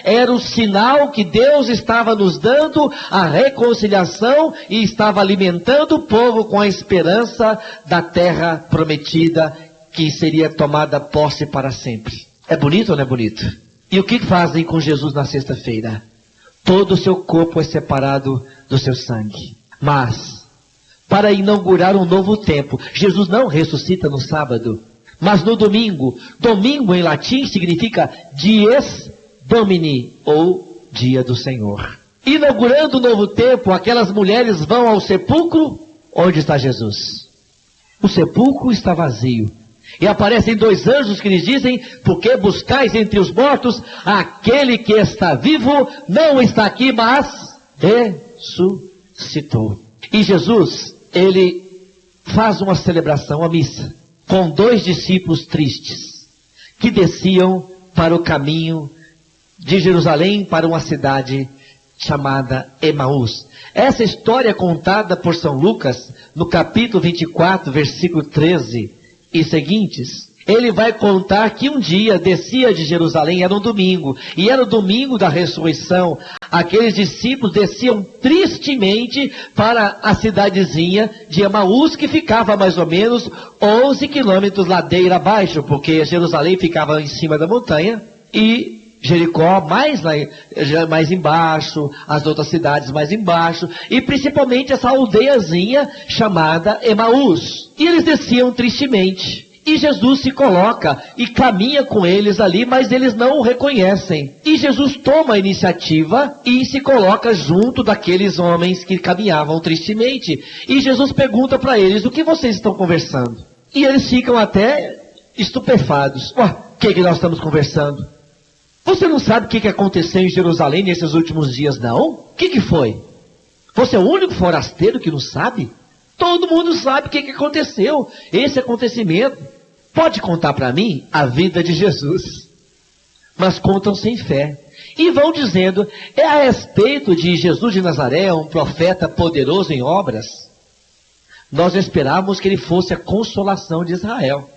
era o sinal que Deus estava nos dando a reconciliação e estava alimentando o povo com a esperança da terra prometida que seria tomada posse para sempre. É bonito ou não é bonito? E o que fazem com Jesus na sexta-feira? Todo o seu corpo é separado do seu sangue. Mas, para inaugurar um novo tempo, Jesus não ressuscita no sábado, mas no domingo. Domingo em latim significa dies Domini, ou dia do Senhor. Inaugurando um novo tempo, aquelas mulheres vão ao sepulcro. Onde está Jesus? O sepulcro está vazio. E aparecem 2 anjos que lhes dizem: porque buscais entre os mortos aquele que está vivo, não está aqui, mas ressuscitou. E Jesus, ele faz uma celebração, a missa, com 2 discípulos tristes, que desciam para o caminho de Jerusalém para uma cidade chamada Emaús. Essa história é contada por São Lucas, no capítulo 24, versículo 13, e seguintes. Ele vai contar que um dia descia de Jerusalém, era um domingo, e era o domingo da ressurreição. Aqueles discípulos desciam tristemente para a cidadezinha de Emaús, que ficava mais ou menos 11 quilômetros ladeira abaixo, porque Jerusalém ficava em cima da montanha, e Jericó mais embaixo, as outras cidades mais embaixo, e principalmente essa aldeiazinha chamada Emaús. E eles desciam tristemente. E Jesus se coloca e caminha com eles ali, mas eles não o reconhecem. E Jesus toma a iniciativa e se coloca junto daqueles homens que caminhavam tristemente. E Jesus pergunta para eles: o que vocês estão conversando? E eles ficam até estupefados. O que nós estamos conversando? Você não sabe o que aconteceu em Jerusalém nesses últimos dias, não? O que foi? Você é o único forasteiro que não sabe? Todo mundo sabe o que aconteceu, esse acontecimento. Pode contar para mim a vida de Jesus. Mas contam sem fé. E vão dizendo: é a respeito de Jesus de Nazaré, um profeta poderoso em obras. Nós esperávamos que ele fosse a consolação de Israel.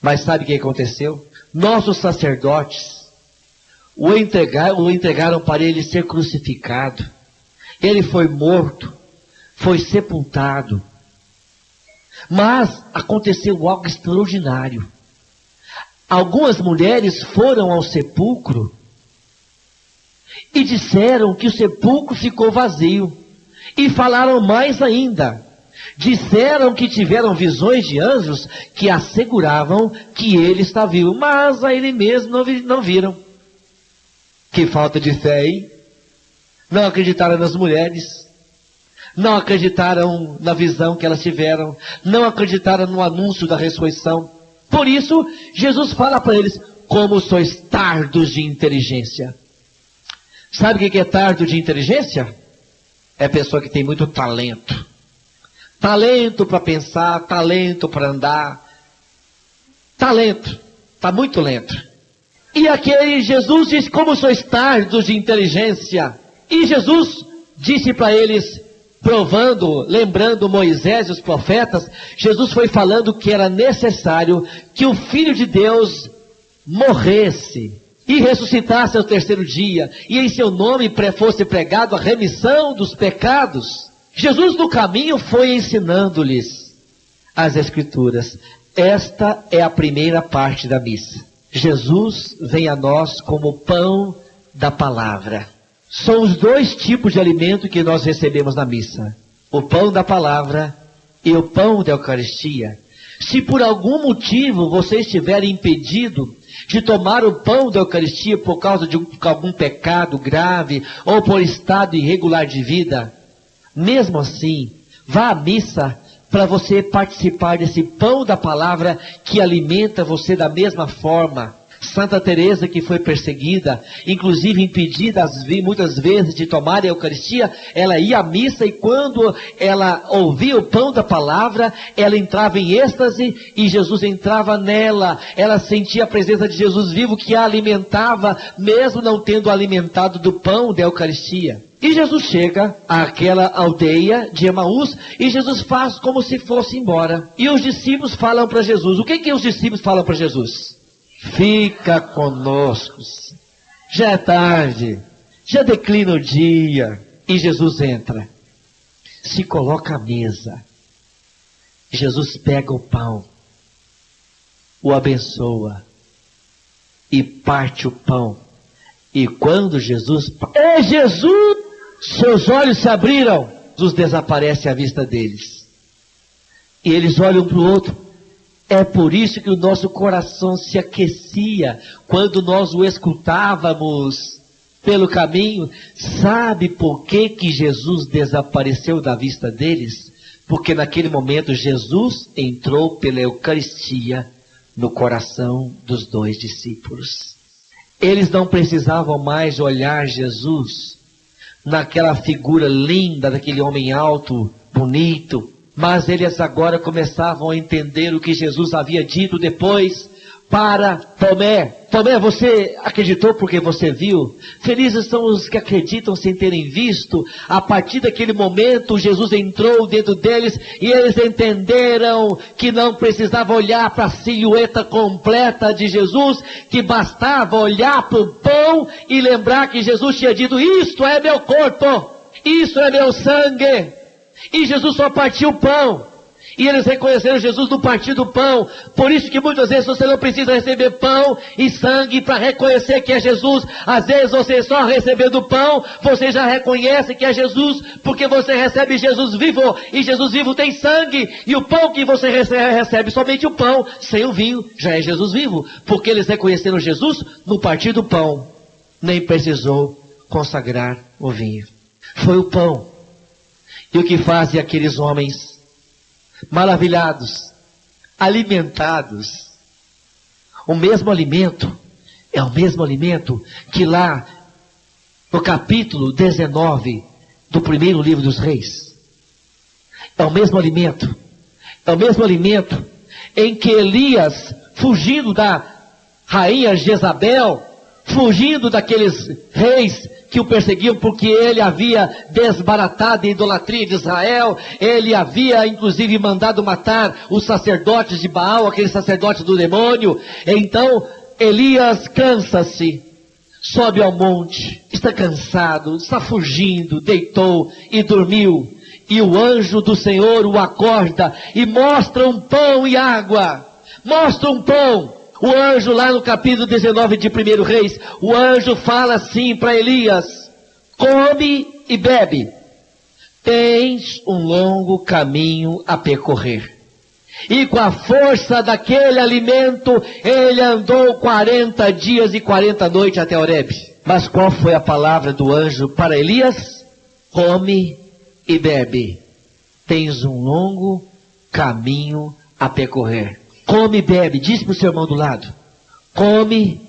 Mas sabe o que aconteceu? Nossos sacerdotes o entregaram para ele ser crucificado. Ele foi morto, foi sepultado. Mas aconteceu algo extraordinário. Algumas mulheres foram ao sepulcro e disseram que o sepulcro ficou vazio. E falaram mais ainda. Disseram que tiveram visões de anjos que asseguravam que ele está vivo, mas a ele mesmo não viram. Que falta de fé, hein? Não acreditaram nas mulheres, não acreditaram na visão que elas tiveram, não acreditaram no anúncio da ressurreição. Por isso, Jesus fala para eles: como sois tardos de inteligência. Sabe o que é tardo de inteligência? É a pessoa que tem muito talento. Talento para pensar, talento para andar. Talento, está muito lento. E aquele Jesus diz: como sois tardos de inteligência. E Jesus disse para eles, lembrando Moisés e os profetas, Jesus foi falando que era necessário que o Filho de Deus morresse e ressuscitasse ao 3º dia, e em seu nome fosse pregado a remissão dos pecados. Jesus no caminho foi ensinando-lhes as Escrituras. Esta é a primeira parte da missa. Jesus vem a nós como pão da palavra. São os 2 tipos de alimento que nós recebemos na missa: o pão da palavra e o pão da Eucaristia. Se por algum motivo você estiver impedido de tomar o pão da Eucaristia por causa de algum pecado grave ou por estado irregular de vida, mesmo assim, vá à missa para você participar desse pão da palavra que alimenta você da mesma forma. Santa Teresa, que foi perseguida, inclusive impedida muitas vezes de tomar a Eucaristia, ela ia à missa e quando ela ouvia o pão da palavra, ela entrava em êxtase e Jesus entrava nela. Ela sentia a presença de Jesus vivo que a alimentava, mesmo não tendo alimentado do pão da Eucaristia. E Jesus chega àquela aldeia de Emaús e Jesus faz como se fosse embora. E os discípulos falam para Jesus. O que os discípulos falam para Jesus? Fica conosco. Já é tarde. Já declina o dia. E Jesus entra. Se coloca à mesa. Jesus pega o pão. O abençoa. E parte o pão. E quando Jesus... É Jesus! Seus olhos se abriram. Jesus desaparece à vista deles. E eles olham para o outro. É por isso que o nosso coração se aquecia quando nós o escutávamos pelo caminho. Sabe por que Jesus desapareceu da vista deles? Porque naquele momento Jesus entrou pela Eucaristia no coração dos dois discípulos. Eles não precisavam mais olhar Jesus naquela figura linda daquele homem alto, bonito, mas eles agora começavam a entender o que Jesus havia dito depois para Tomé. Tomé, você acreditou porque você viu? Felizes são os que acreditam sem terem visto. A partir daquele momento, Jesus entrou dentro deles e eles entenderam que não precisava olhar para a silhueta completa de Jesus, que bastava olhar para o pão e lembrar que Jesus tinha dito: isto é meu corpo, isso é meu sangue. E Jesus só partiu o pão. E eles reconheceram Jesus no partir do pão. Por isso que muitas vezes você não precisa receber pão e sangue para reconhecer que é Jesus. Às vezes você só recebendo pão, você já reconhece que é Jesus, porque você recebe Jesus vivo. E Jesus vivo tem sangue. E o pão que você recebe, somente o pão, sem o vinho, já é Jesus vivo. Porque eles reconheceram Jesus no partir do pão. Nem precisou consagrar o vinho. Foi o pão. E o que fazem aqueles homens maravilhados, alimentados? O mesmo alimento, é o mesmo alimento que lá no capítulo 19 do primeiro livro dos Reis. É o mesmo alimento. É o mesmo alimento em que Elias, fugindo da rainha Jezabel, fugindo daqueles reis que o perseguiam porque ele havia desbaratado a idolatria de Israel, ele havia inclusive mandado matar os sacerdotes de Baal, aqueles sacerdotes do demônio. Então Elias cansa-se, sobe ao monte, está cansado, está fugindo, deitou e dormiu. E o anjo do Senhor o acorda e mostra um pão e água. Mostra um pão. O anjo lá no capítulo 19 de 1 Reis, o anjo fala assim para Elias: come e bebe, tens um longo caminho a percorrer. E com a força daquele alimento, ele andou 40 dias e 40 noites até Horebe. Mas qual foi a palavra do anjo para Elias? Come e bebe, tens um longo caminho a percorrer. Come e bebe, diz para o seu irmão do lado: come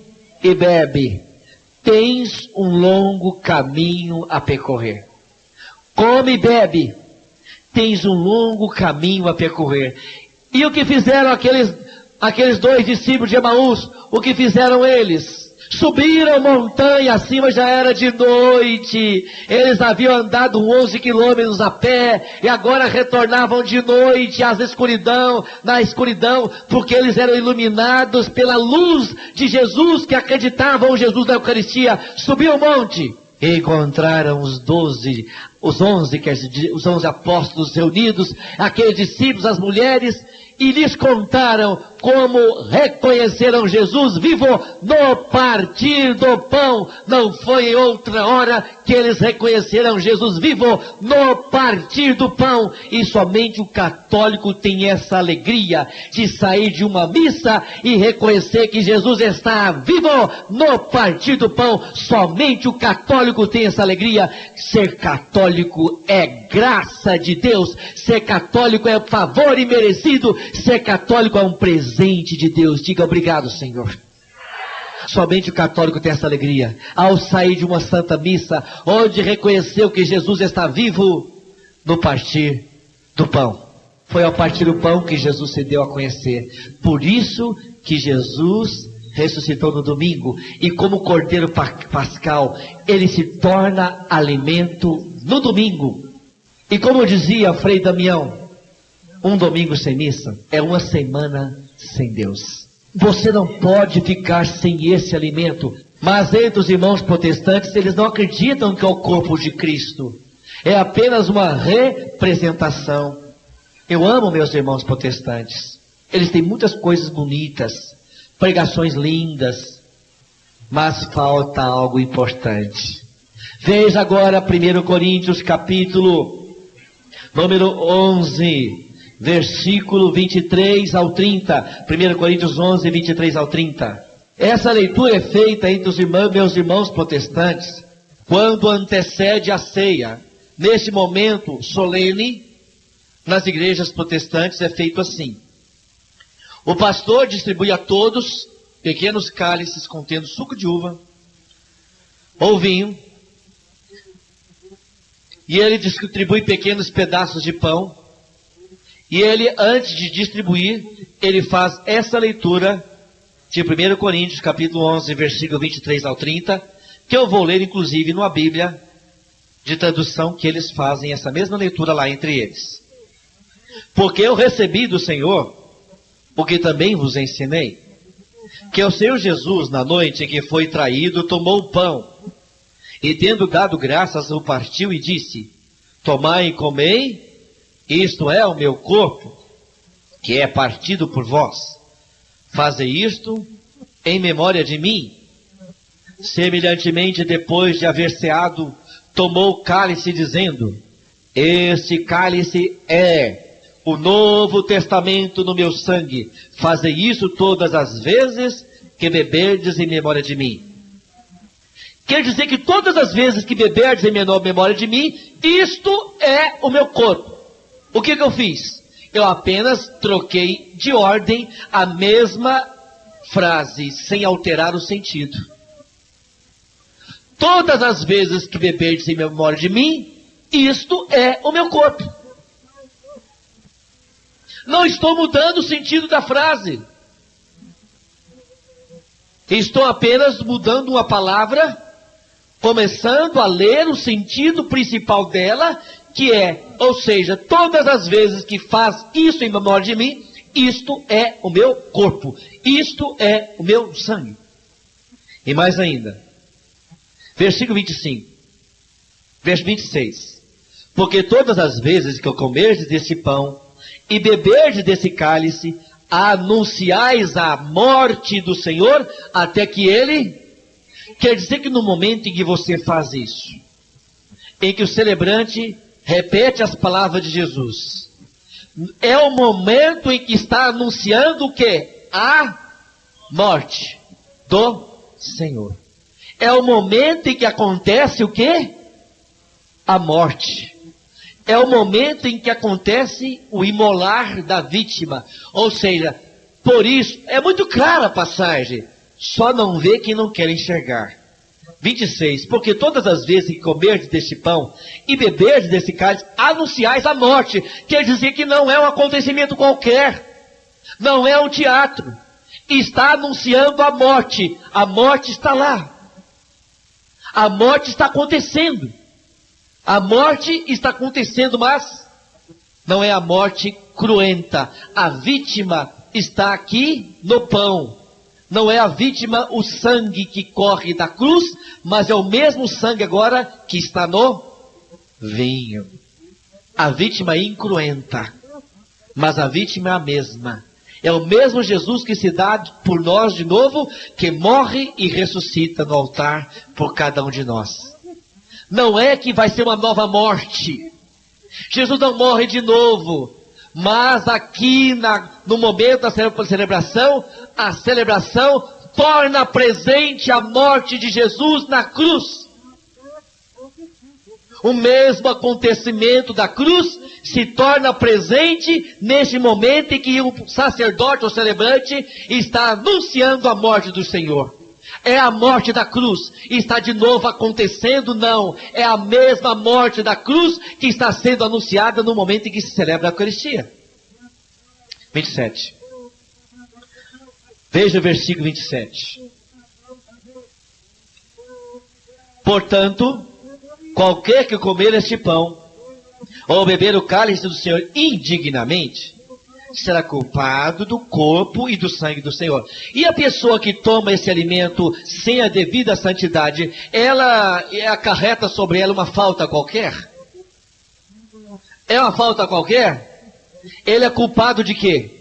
e bebe, tens um longo caminho a percorrer. Come e bebe, tens um longo caminho a percorrer. E o que fizeram aqueles dois discípulos de Emaús? O que fizeram eles? Subiram montanha acima, já era de noite. Eles haviam andado 11 quilômetros a pé e agora retornavam de noite na escuridão, porque eles eram iluminados pela luz de Jesus, que acreditavam em Jesus da Eucaristia. Subiu o monte e encontraram os 11 apóstolos reunidos, aqueles discípulos, as mulheres, e lhes contaram como reconheceram Jesus vivo no partir do pão. Não foi em outra hora que eles reconheceram Jesus vivo no partir do pão. E somente o católico tem essa alegria de sair de uma missa e reconhecer que Jesus está vivo no partir do pão. Somente o católico tem essa alegria. Ser católico é graça de Deus. Ser católico é favor imerecido. Ser católico é um presente de Deus. Diga obrigado, Senhor. Somente o católico tem essa alegria. Ao sair de uma santa missa, onde reconheceu que Jesus está vivo, no partir do pão. Foi ao partir do pão que Jesus se deu a conhecer. Por isso que Jesus ressuscitou no domingo. E como Cordeiro Pascal, ele se torna alimento no domingo. E como dizia Frei Damião, um domingo sem missa é uma semana sem Deus. Você não pode ficar sem esse alimento. Mas entre os irmãos protestantes, eles não acreditam que é o corpo de Cristo. É apenas uma representação. Eu amo meus irmãos protestantes. Eles têm muitas coisas bonitas, pregações lindas, mas falta algo importante. Veja agora 1 Coríntios capítulo número 11, versículo 23 ao 30. 1 Coríntios 11, 23 ao 30. Essa leitura é feita entre os meus irmãos protestantes, quando antecede a ceia. Neste momento solene, nas igrejas protestantes é feito assim. O pastor distribui a todos pequenos cálices contendo suco de uva ou vinho. E ele distribui pequenos pedaços de pão. E ele, antes de distribuir, ele faz essa leitura de 1 Coríntios, capítulo 11, versículo 23 ao 30, que eu vou ler, inclusive, numa Bíblia de tradução que eles fazem essa mesma leitura lá entre eles. Porque eu recebi do Senhor o que também vos ensinei, que o Senhor Jesus, na noite em que foi traído, tomou o pão, e tendo dado graças, o partiu e disse: tomai e comei, isto é o meu corpo, que é partido por vós. Fazei isto em memória de mim. Semelhantemente, depois de haver ceado, tomou o cálice, dizendo: este cálice é o novo testamento no meu sangue. Fazei isso todas as vezes que beberdes em memória de mim. Quer dizer que todas as vezes que beberdes em memória de mim, isto é o meu corpo. O que eu fiz? Eu apenas troquei de ordem a mesma frase, sem alterar o sentido. Todas as vezes que beberdes em memória de mim, isto é o meu corpo. Não estou mudando o sentido da frase. Estou apenas mudando uma palavra, começando a ler o sentido principal dela, que é, ou seja, todas as vezes que faz isso em memória de mim, isto é o meu corpo, isto é o meu sangue. E mais ainda, versículo 25, verso 26. Porque todas as vezes que eu comerdes desse pão e beberdes desse cálice, anunciais a morte do Senhor até que Ele... Quer dizer que no momento em que você faz isso, em que o celebrante repete as palavras de Jesus, é o momento em que está anunciando o quê? A morte do Senhor. É o momento em que acontece o quê? A morte. É o momento em que acontece o imolar da vítima. Ou seja, por isso, é muito clara a passagem. Só não vê quem não quer enxergar. 26. Porque todas as vezes que comerdes deste pão e beberdes desse cálice, anunciais a morte. Quer dizer que não é um acontecimento qualquer. Não é um teatro. Está anunciando a morte. A morte está lá. A morte está acontecendo. A morte está acontecendo, mas não é a morte cruenta. A vítima está aqui no pão. Não é a vítima o sangue que corre da cruz, mas é o mesmo sangue agora que está no vinho. A vítima é incruenta, mas a vítima é a mesma. É o mesmo Jesus que se dá por nós de novo, que morre e ressuscita no altar por cada um de nós. Não é que vai ser uma nova morte. Jesus não morre de novo. Mas aqui no momento da celebração, a celebração torna presente a morte de Jesus na cruz. O mesmo acontecimento da cruz se torna presente neste momento em que o sacerdote ou celebrante está anunciando a morte do Senhor. É a morte da cruz. Está de novo acontecendo? Não. É a mesma morte da cruz que está sendo anunciada no momento em que se celebra a Eucaristia. 27. Veja o versículo 27. Portanto, qualquer que comer este pão, ou beber o cálice do Senhor indignamente, será culpado do corpo e do sangue do Senhor. E a pessoa que toma esse alimento sem a devida santidade, ela acarreta sobre ela uma falta qualquer? É uma falta qualquer? Ele é culpado de quê?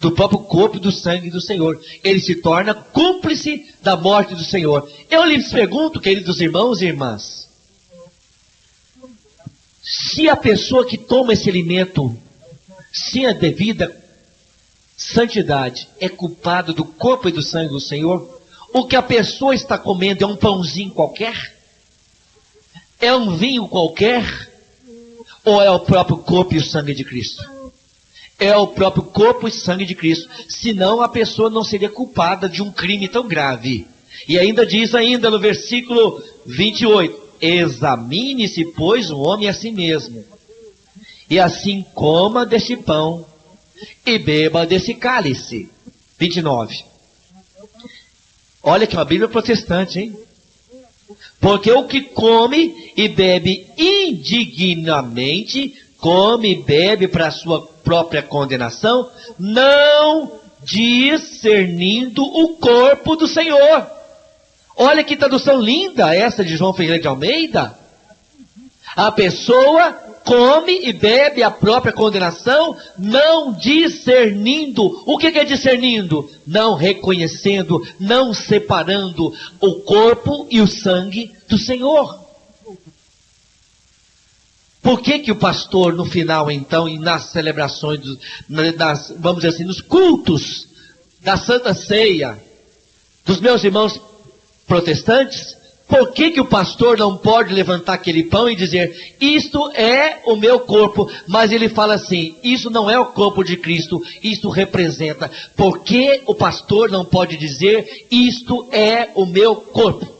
Do próprio corpo e do sangue do Senhor. Ele se torna cúmplice da morte do Senhor. Eu lhes pergunto, queridos irmãos e irmãs, se a pessoa que toma esse alimento sem a devida santidade é culpado do corpo e do sangue do Senhor, o que a pessoa está comendo é um pãozinho qualquer? É um vinho qualquer? Ou é o próprio corpo e o sangue de Cristo? É o próprio corpo e sangue de Cristo. Senão a pessoa não seria culpada de um crime tão grave. E ainda diz no versículo 28, examine-se, pois, o homem a si mesmo, e assim coma deste pão e beba desse cálice. 29. Olha que é uma Bíblia protestante, hein? Porque o que come e bebe indignamente, come e bebe para a sua própria condenação, não discernindo o corpo do Senhor. Olha que tradução linda essa de João Ferreira de Almeida. A pessoa come e bebe a própria condenação, não discernindo. O que é discernindo? Não reconhecendo, não separando o corpo e o sangue do Senhor. Por que o pastor, no final, então, e nas celebrações, vamos dizer assim, nos cultos da Santa Ceia, dos meus irmãos protestantes, por que o pastor não pode levantar aquele pão e dizer, isto é o meu corpo, mas ele fala assim, isso não é o corpo de Cristo, isto representa. Por que o pastor não pode dizer, isto é o meu corpo?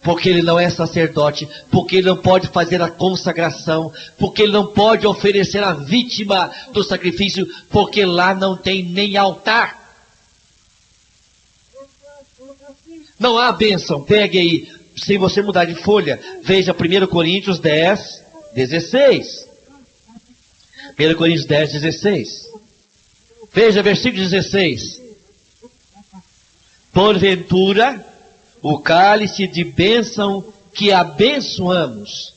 Porque ele não é sacerdote, porque ele não pode fazer a consagração, porque ele não pode oferecer a vítima do sacrifício, porque lá não tem nem altar. Não há bênção. Pegue aí, sem você mudar de folha, veja 1 Coríntios 10, 16. 1 Coríntios 10, 16. Veja versículo 16. Porventura, o cálice de bênção que abençoamos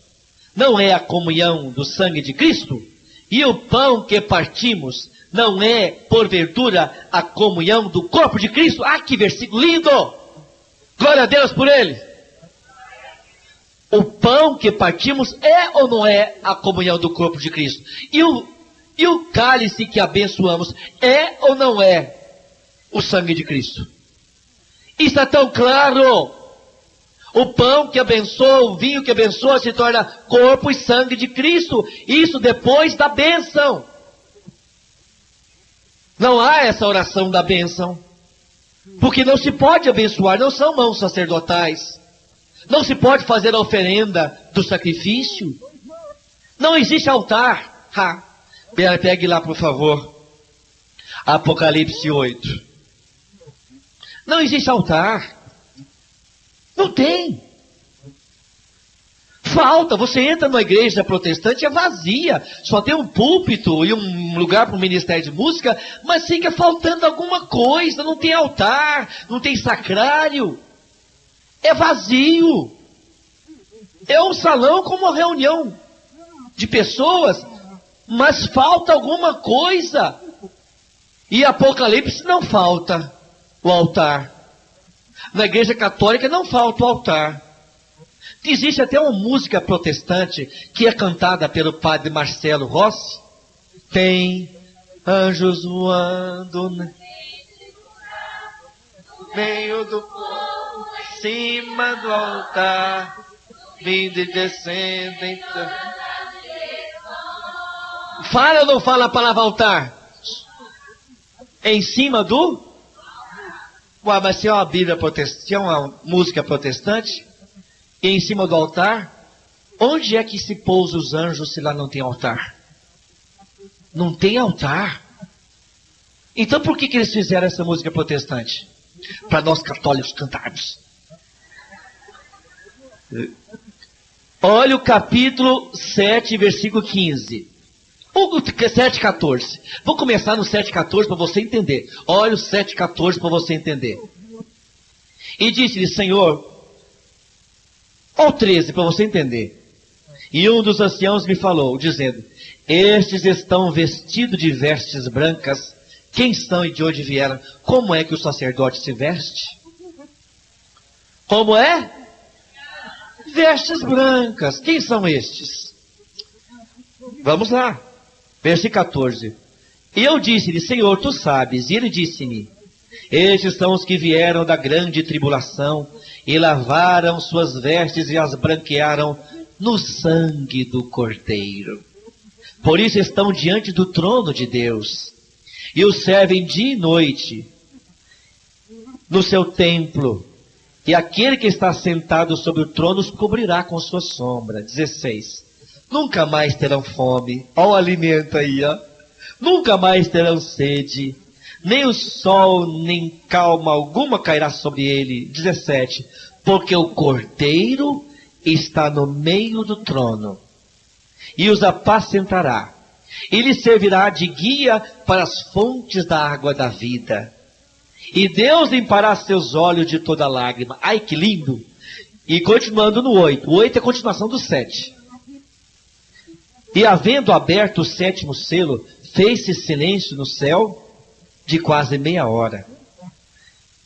não é a comunhão do sangue de Cristo? E o pão que partimos não é, porventura, a comunhão do corpo de Cristo? Ah, que versículo lindo! Glória a Deus por ele! O pão que partimos é ou não é a comunhão do corpo de Cristo? E o cálice que abençoamos é ou não é o sangue de Cristo? Isso é tão claro. O pão que abençoa, o vinho que abençoa se torna corpo e sangue de Cristo. Isso depois da bênção. Não há essa oração da bênção. Porque não se pode abençoar, não são mãos sacerdotais. Não se pode fazer a oferenda do sacrifício. Não existe altar. Pegue lá, por favor. Apocalipse 8. Não existe altar. Não tem. Falta. Você entra numa igreja protestante, é vazia. Só tem um púlpito e um lugar para o ministério de música, mas fica faltando alguma coisa. Não tem altar, não tem sacrário. É vazio. É um salão com uma reunião de pessoas, mas falta alguma coisa. E Apocalipse não falta o altar. Na igreja católica não falta o altar. Existe até uma música protestante que é cantada pelo padre Marcelo Rossi. Tem anjos voando no meio do povo, em cima do altar, vindo e descendo. Fala ou não fala a palavra altar? Em cima do? Ué, mas se é uma Bíblia protestante, se é uma música protestante, e em cima do altar, onde é que se pousa os anjos se lá não tem altar? Não tem altar. Então por que eles fizeram essa música protestante? Para nós católicos cantarmos. Olha o capítulo 7, versículo 15. 7,14. Vou começar no 7,14 para você entender. Olha o 7,14 para você entender. E disse-lhe, Senhor, olha o 13 para você entender. E um dos anciãos me falou, dizendo, estes estão vestidos de vestes brancas. Quem são e de onde vieram? Como é que o sacerdote se veste? Como é? Vestes brancas. Quem são estes? Vamos lá. Versículo 14. E eu disse-lhe, Senhor, tu sabes. E ele disse-me, estes são os que vieram da grande tribulação e lavaram suas vestes e as branquearam no sangue do Cordeiro. Por isso estão diante do trono de Deus e o servem dia e noite no seu templo. E aquele que está sentado sobre o trono os cobrirá com sua sombra. 16. Nunca mais terão fome. Olha o alimento aí, ó. Nunca mais terão sede. Nem o sol, nem calma alguma cairá sobre ele. 17. Porque o Cordeiro está no meio do trono. E os apacentará. E lhes servirá de guia para as fontes da água da vida. E Deus limpará seus olhos de toda lágrima. Ai, que lindo! E continuando no 8. O 8 é a continuação do 7. E havendo aberto o 7º selo, fez-se silêncio no céu de quase meia hora.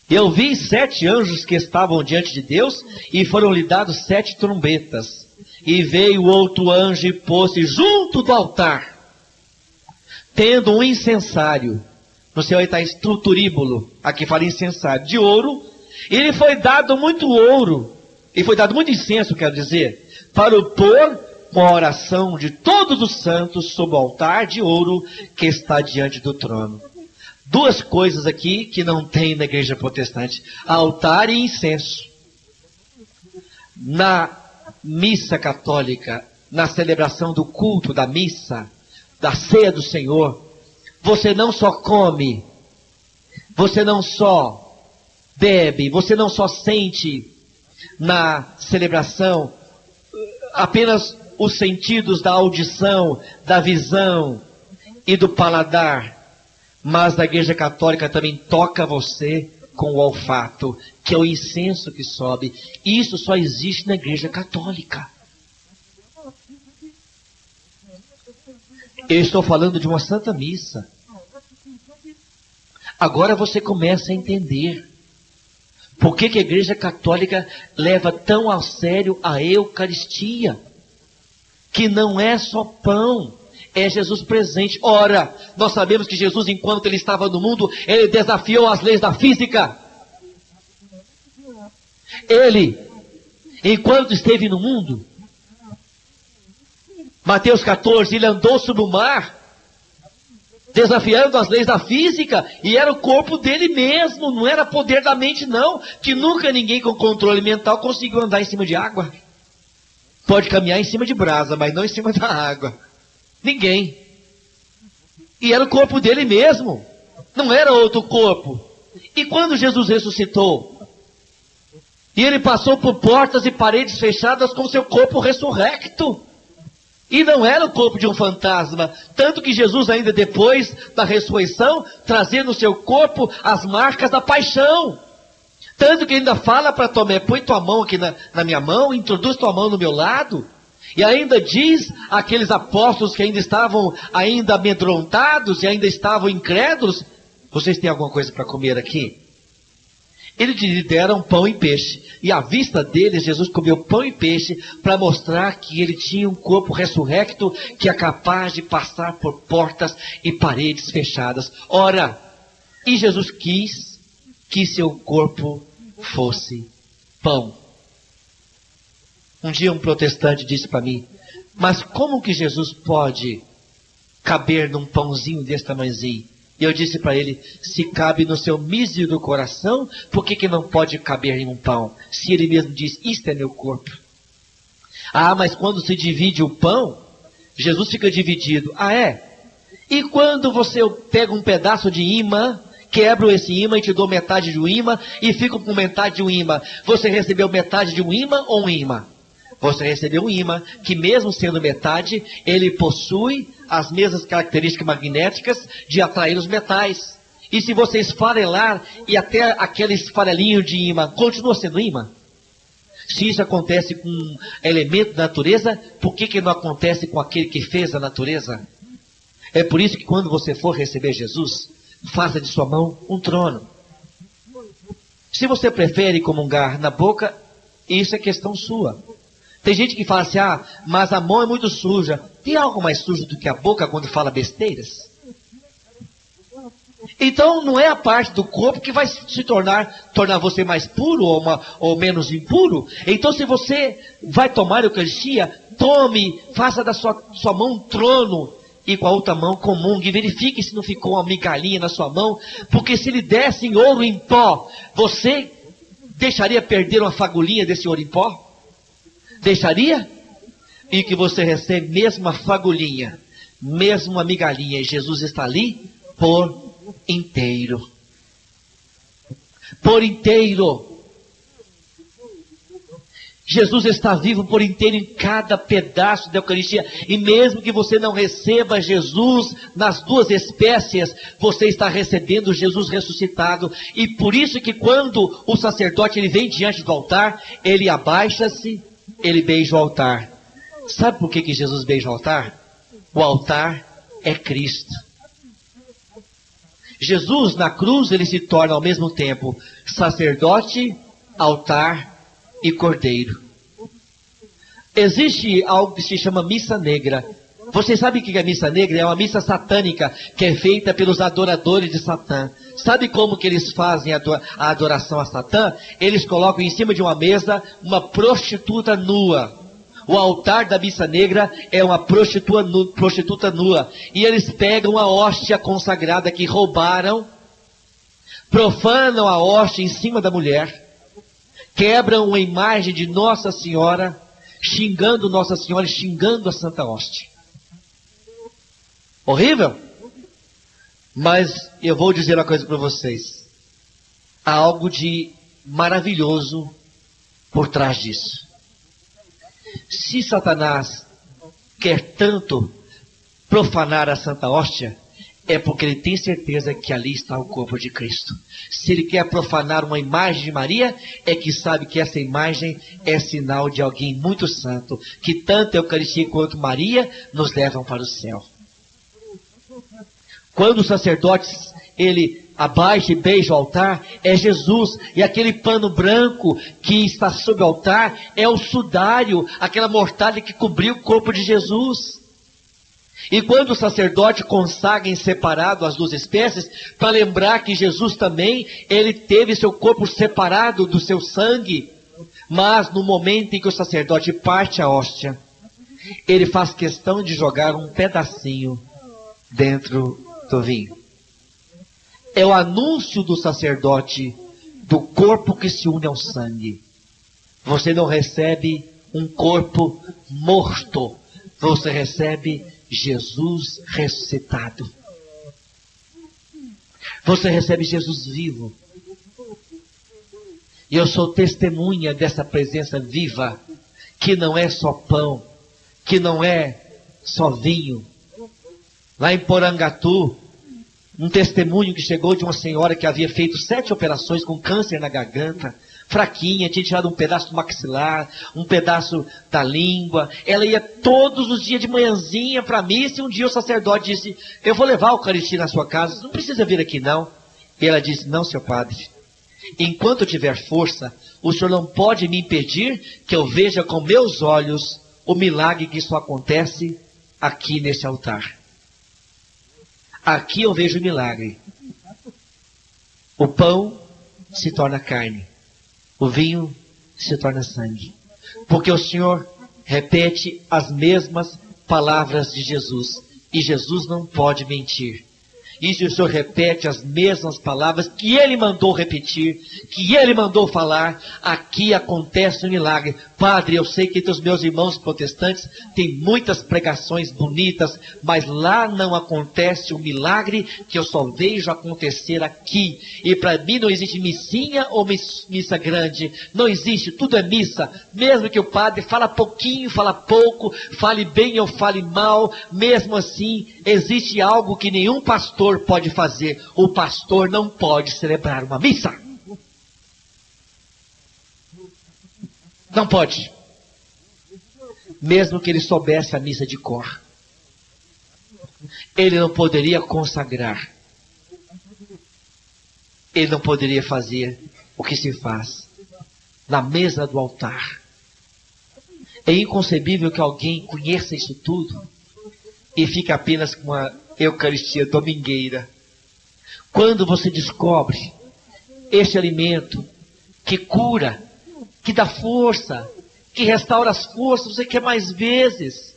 Eu vi 7 anjos que estavam diante de Deus, e foram-lhe dados 7 trombetas. E veio outro anjo e pôs-se junto do altar, tendo um incensário. No céu aí está estruturíbulo, aqui fala incensário, de ouro. E lhe foi dado muito ouro, e foi dado muito incenso, quero dizer, para o pôr com a oração de todos os santos sob o altar de ouro que está diante do trono. Duas coisas aqui que não tem na igreja protestante: altar e incenso. Na missa católica, na celebração do culto da missa, da ceia do Senhor, você não só come, você não só bebe, você não só sente na celebração apenas os sentidos da audição, da visão e do paladar, mas na igreja católica também toca você com o olfato, que é o incenso que sobe. Isso só existe na igreja católica. Eu estou falando de uma santa missa. Agora você começa a entender por que a igreja católica leva tão a sério a Eucaristia, que não é só pão, é Jesus presente. Ora, nós sabemos que Jesus, enquanto ele estava no mundo, ele desafiou as leis da física. Ele, enquanto esteve no mundo, Mateus 14, ele andou sobre o mar, desafiando as leis da física, e era o corpo dele mesmo, não era poder da mente não, que nunca ninguém com controle mental conseguiu andar em cima de água. Pode caminhar em cima de brasa, mas não em cima da água. Ninguém. E era o corpo dele mesmo, não era outro corpo. E quando Jesus ressuscitou, e ele passou por portas e paredes fechadas com seu corpo ressurrecto, e não era o corpo de um fantasma, tanto que Jesus ainda depois da ressurreição, trazia no seu corpo as marcas da paixão. Tanto que ele ainda fala para Tomé, põe tua mão aqui na minha mão, introduz tua mão no meu lado. E ainda diz àqueles apóstolos que ainda estavam ainda amedrontados e ainda estavam incrédulos, vocês têm alguma coisa para comer aqui? Eles lhe deram pão e peixe. E à vista deles, Jesus comeu pão e peixe para mostrar que ele tinha um corpo ressurrecto que é capaz de passar por portas e paredes fechadas. Ora, e Jesus quis que seu corpo fosse pão. Um dia um protestante disse para mim, mas como que Jesus pode caber num pãozinho desse tamanhozinho? E eu disse para ele, se cabe no seu mísero coração, por que não pode caber em um pão? Se ele mesmo diz, isto é meu corpo. Ah, mas quando se divide o pão, Jesus fica dividido. Ah, é? E quando você pega um pedaço de imã, quebro esse imã e te dou metade de um imã, e fico com metade de um imã, você recebeu metade de um imã ou um imã? Você recebeu um ímã que, mesmo sendo metade, ele possui as mesmas características magnéticas de atrair os metais. E se você esfarelar e até aquele esfarelinho de ímã continua sendo ímã? Se isso acontece com um elemento da natureza, por que não acontece com aquele que fez a natureza? É por isso que quando você for receber Jesus, faça de sua mão um trono. Se você prefere comungar na boca, isso é questão sua. Tem gente que fala assim, mas a mão é muito suja. Tem algo mais sujo do que a boca quando fala besteiras? Então não é a parte do corpo que vai se tornar você mais puro ou menos impuro. Então se você vai tomar a Eucaristia, tome, faça da sua mão um trono e com a outra mão comungue. Verifique se não ficou uma migalhinha na sua mão, porque se lhe dessem ouro em pó, você deixaria perder uma fagulhinha desse ouro em pó? Deixaria? E que você recebe mesmo uma fagulhinha, mesmo uma migalhinha, e Jesus está ali por inteiro. Por inteiro. Jesus está vivo por inteiro em cada pedaço da Eucaristia. E mesmo que você não receba Jesus nas duas espécies, você está recebendo Jesus ressuscitado. E por isso que quando o sacerdote ele vem diante do altar, ele abaixa-se, ele beija o altar. Sabe por que Jesus beija o altar? O altar é Cristo. Jesus na cruz ele se torna ao mesmo tempo sacerdote, altar e cordeiro. Existe algo que se chama missa negra. Você sabe o que é missa negra? É uma missa satânica que é feita pelos adoradores de Satã. Sabe como que eles fazem a adoração a Satã? Eles colocam em cima de uma mesa uma prostituta nua. O altar da missa negra é uma prostituta nua. E eles pegam a hóstia consagrada que roubaram, profanam a hóstia em cima da mulher, quebram uma imagem de Nossa Senhora, xingando Nossa Senhora e xingando a Santa Hóstia. Horrível? Mas eu vou dizer uma coisa para vocês. Há algo de maravilhoso por trás disso. Se Satanás quer tanto profanar a Santa Hóstia, é porque ele tem certeza que ali está o corpo de Cristo. Se ele quer profanar uma imagem de Maria, é que sabe que essa imagem é sinal de alguém muito santo, que tanto a Eucaristia quanto Maria nos levam para o céu. Quando os sacerdotes, ele abaixa e beija o altar, é Jesus. E aquele pano branco que está sob o altar é o sudário, aquela mortalha que cobriu o corpo de Jesus. E quando o sacerdote consagra em separado as duas espécies, para lembrar que Jesus também, ele teve seu corpo separado do seu sangue. Mas no momento em que o sacerdote parte a hóstia, ele faz questão de jogar um pedacinho dentro do vinho. É o anúncio do sacerdote do corpo que se une ao sangue. Você não recebe um corpo morto, você recebe Jesus ressuscitado. Você recebe Jesus vivo. E eu sou testemunha dessa presença viva, que não é só pão, que não é só vinho. Lá em Porangatu, um testemunho que chegou de uma senhora que havia feito 7 operações com câncer na garganta, fraquinha, tinha tirado um pedaço do maxilar, um pedaço da língua. Ela ia todos os dias de manhãzinha para a missa, e um dia o sacerdote disse, eu vou levar a Eucaristia na sua casa, não precisa vir aqui não. E ela disse, não, seu padre, enquanto eu tiver força, o senhor não pode me impedir que eu veja com meus olhos o milagre que só acontece aqui nesse altar. Aqui eu vejo o milagre. O pão se torna carne. O vinho se torna sangue. Porque o Senhor repete as mesmas palavras de Jesus. E Jesus não pode mentir. E se o Senhor repete as mesmas palavras que Ele mandou repetir, que Ele mandou falar, aqui acontece um milagre. Padre, eu sei que entre os meus irmãos protestantes tem muitas pregações bonitas, mas lá não acontece um milagre que eu só vejo acontecer aqui. E para mim não existe missinha ou missa grande. Não existe, tudo é missa. Mesmo que o padre fala pouquinho, fala pouco, fale bem ou fale mal, mesmo assim existe algo que nenhum pastor pode fazer. O pastor não pode celebrar uma missa. Não pode. Mesmo que ele soubesse a missa de cor, ele não poderia consagrar. Ele não poderia fazer o que se faz na mesa do altar. É inconcebível que alguém conheça isso tudo e fique apenas com a Eucaristia domingueira. Quando você descobre este alimento que cura, que dá força, que restaura as forças, você quer mais vezes.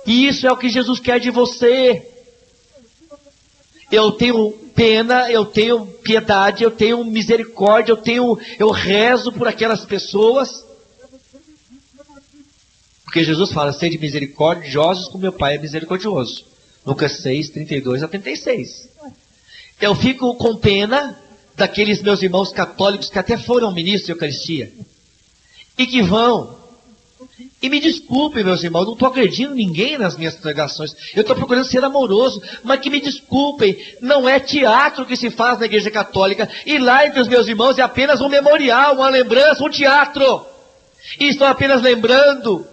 E isso é o que Jesus quer de você. Eu tenho pena, eu tenho piedade, eu tenho misericórdia, eu rezo por aquelas pessoas. Porque Jesus fala, sede misericordiosos como meu Pai é misericordioso. Lucas 6, 32 a 36. Eu fico com pena daqueles meus irmãos católicos que até foram ministros de Eucaristia. E que vão. E me desculpem, meus irmãos, não estou agredindo ninguém nas minhas pregações. Eu estou procurando ser amoroso, mas que me desculpem, não é teatro que se faz na Igreja Católica. E lá entre os meus irmãos é apenas um memorial, uma lembrança, um teatro. E estou apenas lembrando.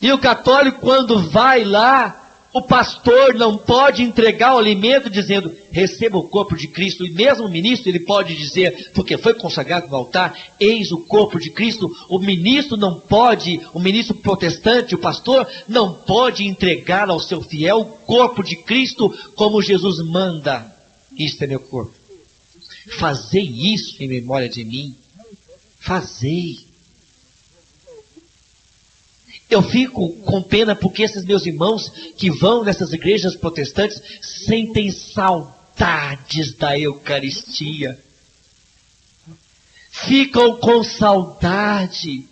E o católico, quando vai lá, o pastor não pode entregar o alimento dizendo, receba o corpo de Cristo. E mesmo o ministro, ele pode dizer, porque foi consagrado no altar, eis o corpo de Cristo. O ministro não pode, o ministro protestante, o pastor, não pode entregar ao seu fiel o corpo de Cristo como Jesus manda. Isto é meu corpo. Fazei isso em memória de mim. Fazei. Eu fico com pena porque esses meus irmãos que vão nessas igrejas protestantes sentem saudades da Eucaristia. Ficam com saudade.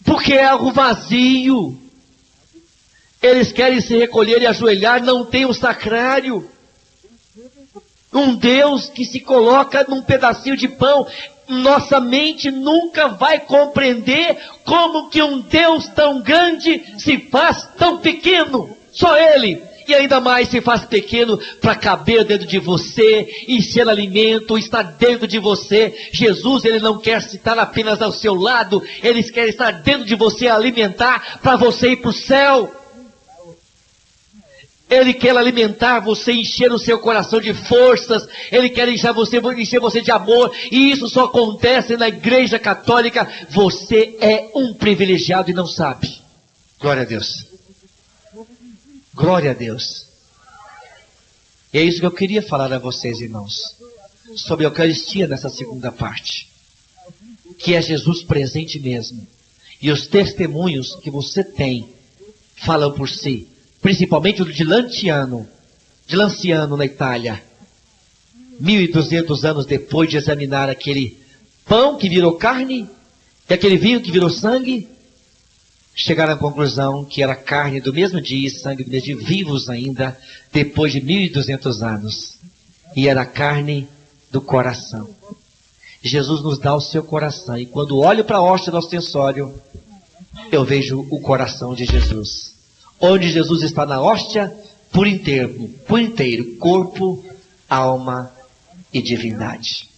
Porque é algo vazio. Eles querem se recolher e ajoelhar, não tem o sacrário. Um Deus que se coloca num pedacinho de pão. Nossa mente nunca vai compreender como que um Deus tão grande se faz tão pequeno. Só Ele. E ainda mais se faz pequeno para caber dentro de você, encher alimento, estar dentro de você. Jesus, Ele não quer estar apenas ao seu lado. Ele quer estar dentro de você, alimentar para você ir para o céu. Ele quer alimentar você, encher o seu coração de forças. Ele quer encher você de amor. E isso só acontece na Igreja Católica. Você é um privilegiado e não sabe. Glória a Deus. Glória a Deus. E é isso que eu queria falar a vocês, irmãos. Sobre a Eucaristia nessa segunda parte. Que é Jesus presente mesmo. E os testemunhos que você tem falam por si. Principalmente o de Lanciano na Itália. 1200 anos depois de examinar aquele pão que virou carne e aquele vinho que virou sangue, chegaram à conclusão que era carne do mesmo dia e sangue do mesmo dia, vivos ainda, depois de 1200 anos. E era carne do coração. Jesus nos dá o seu coração. E quando olho para a hóstia do ostensório, eu vejo o coração de Jesus. Onde Jesus está na hóstia, por inteiro, corpo, alma e divindade.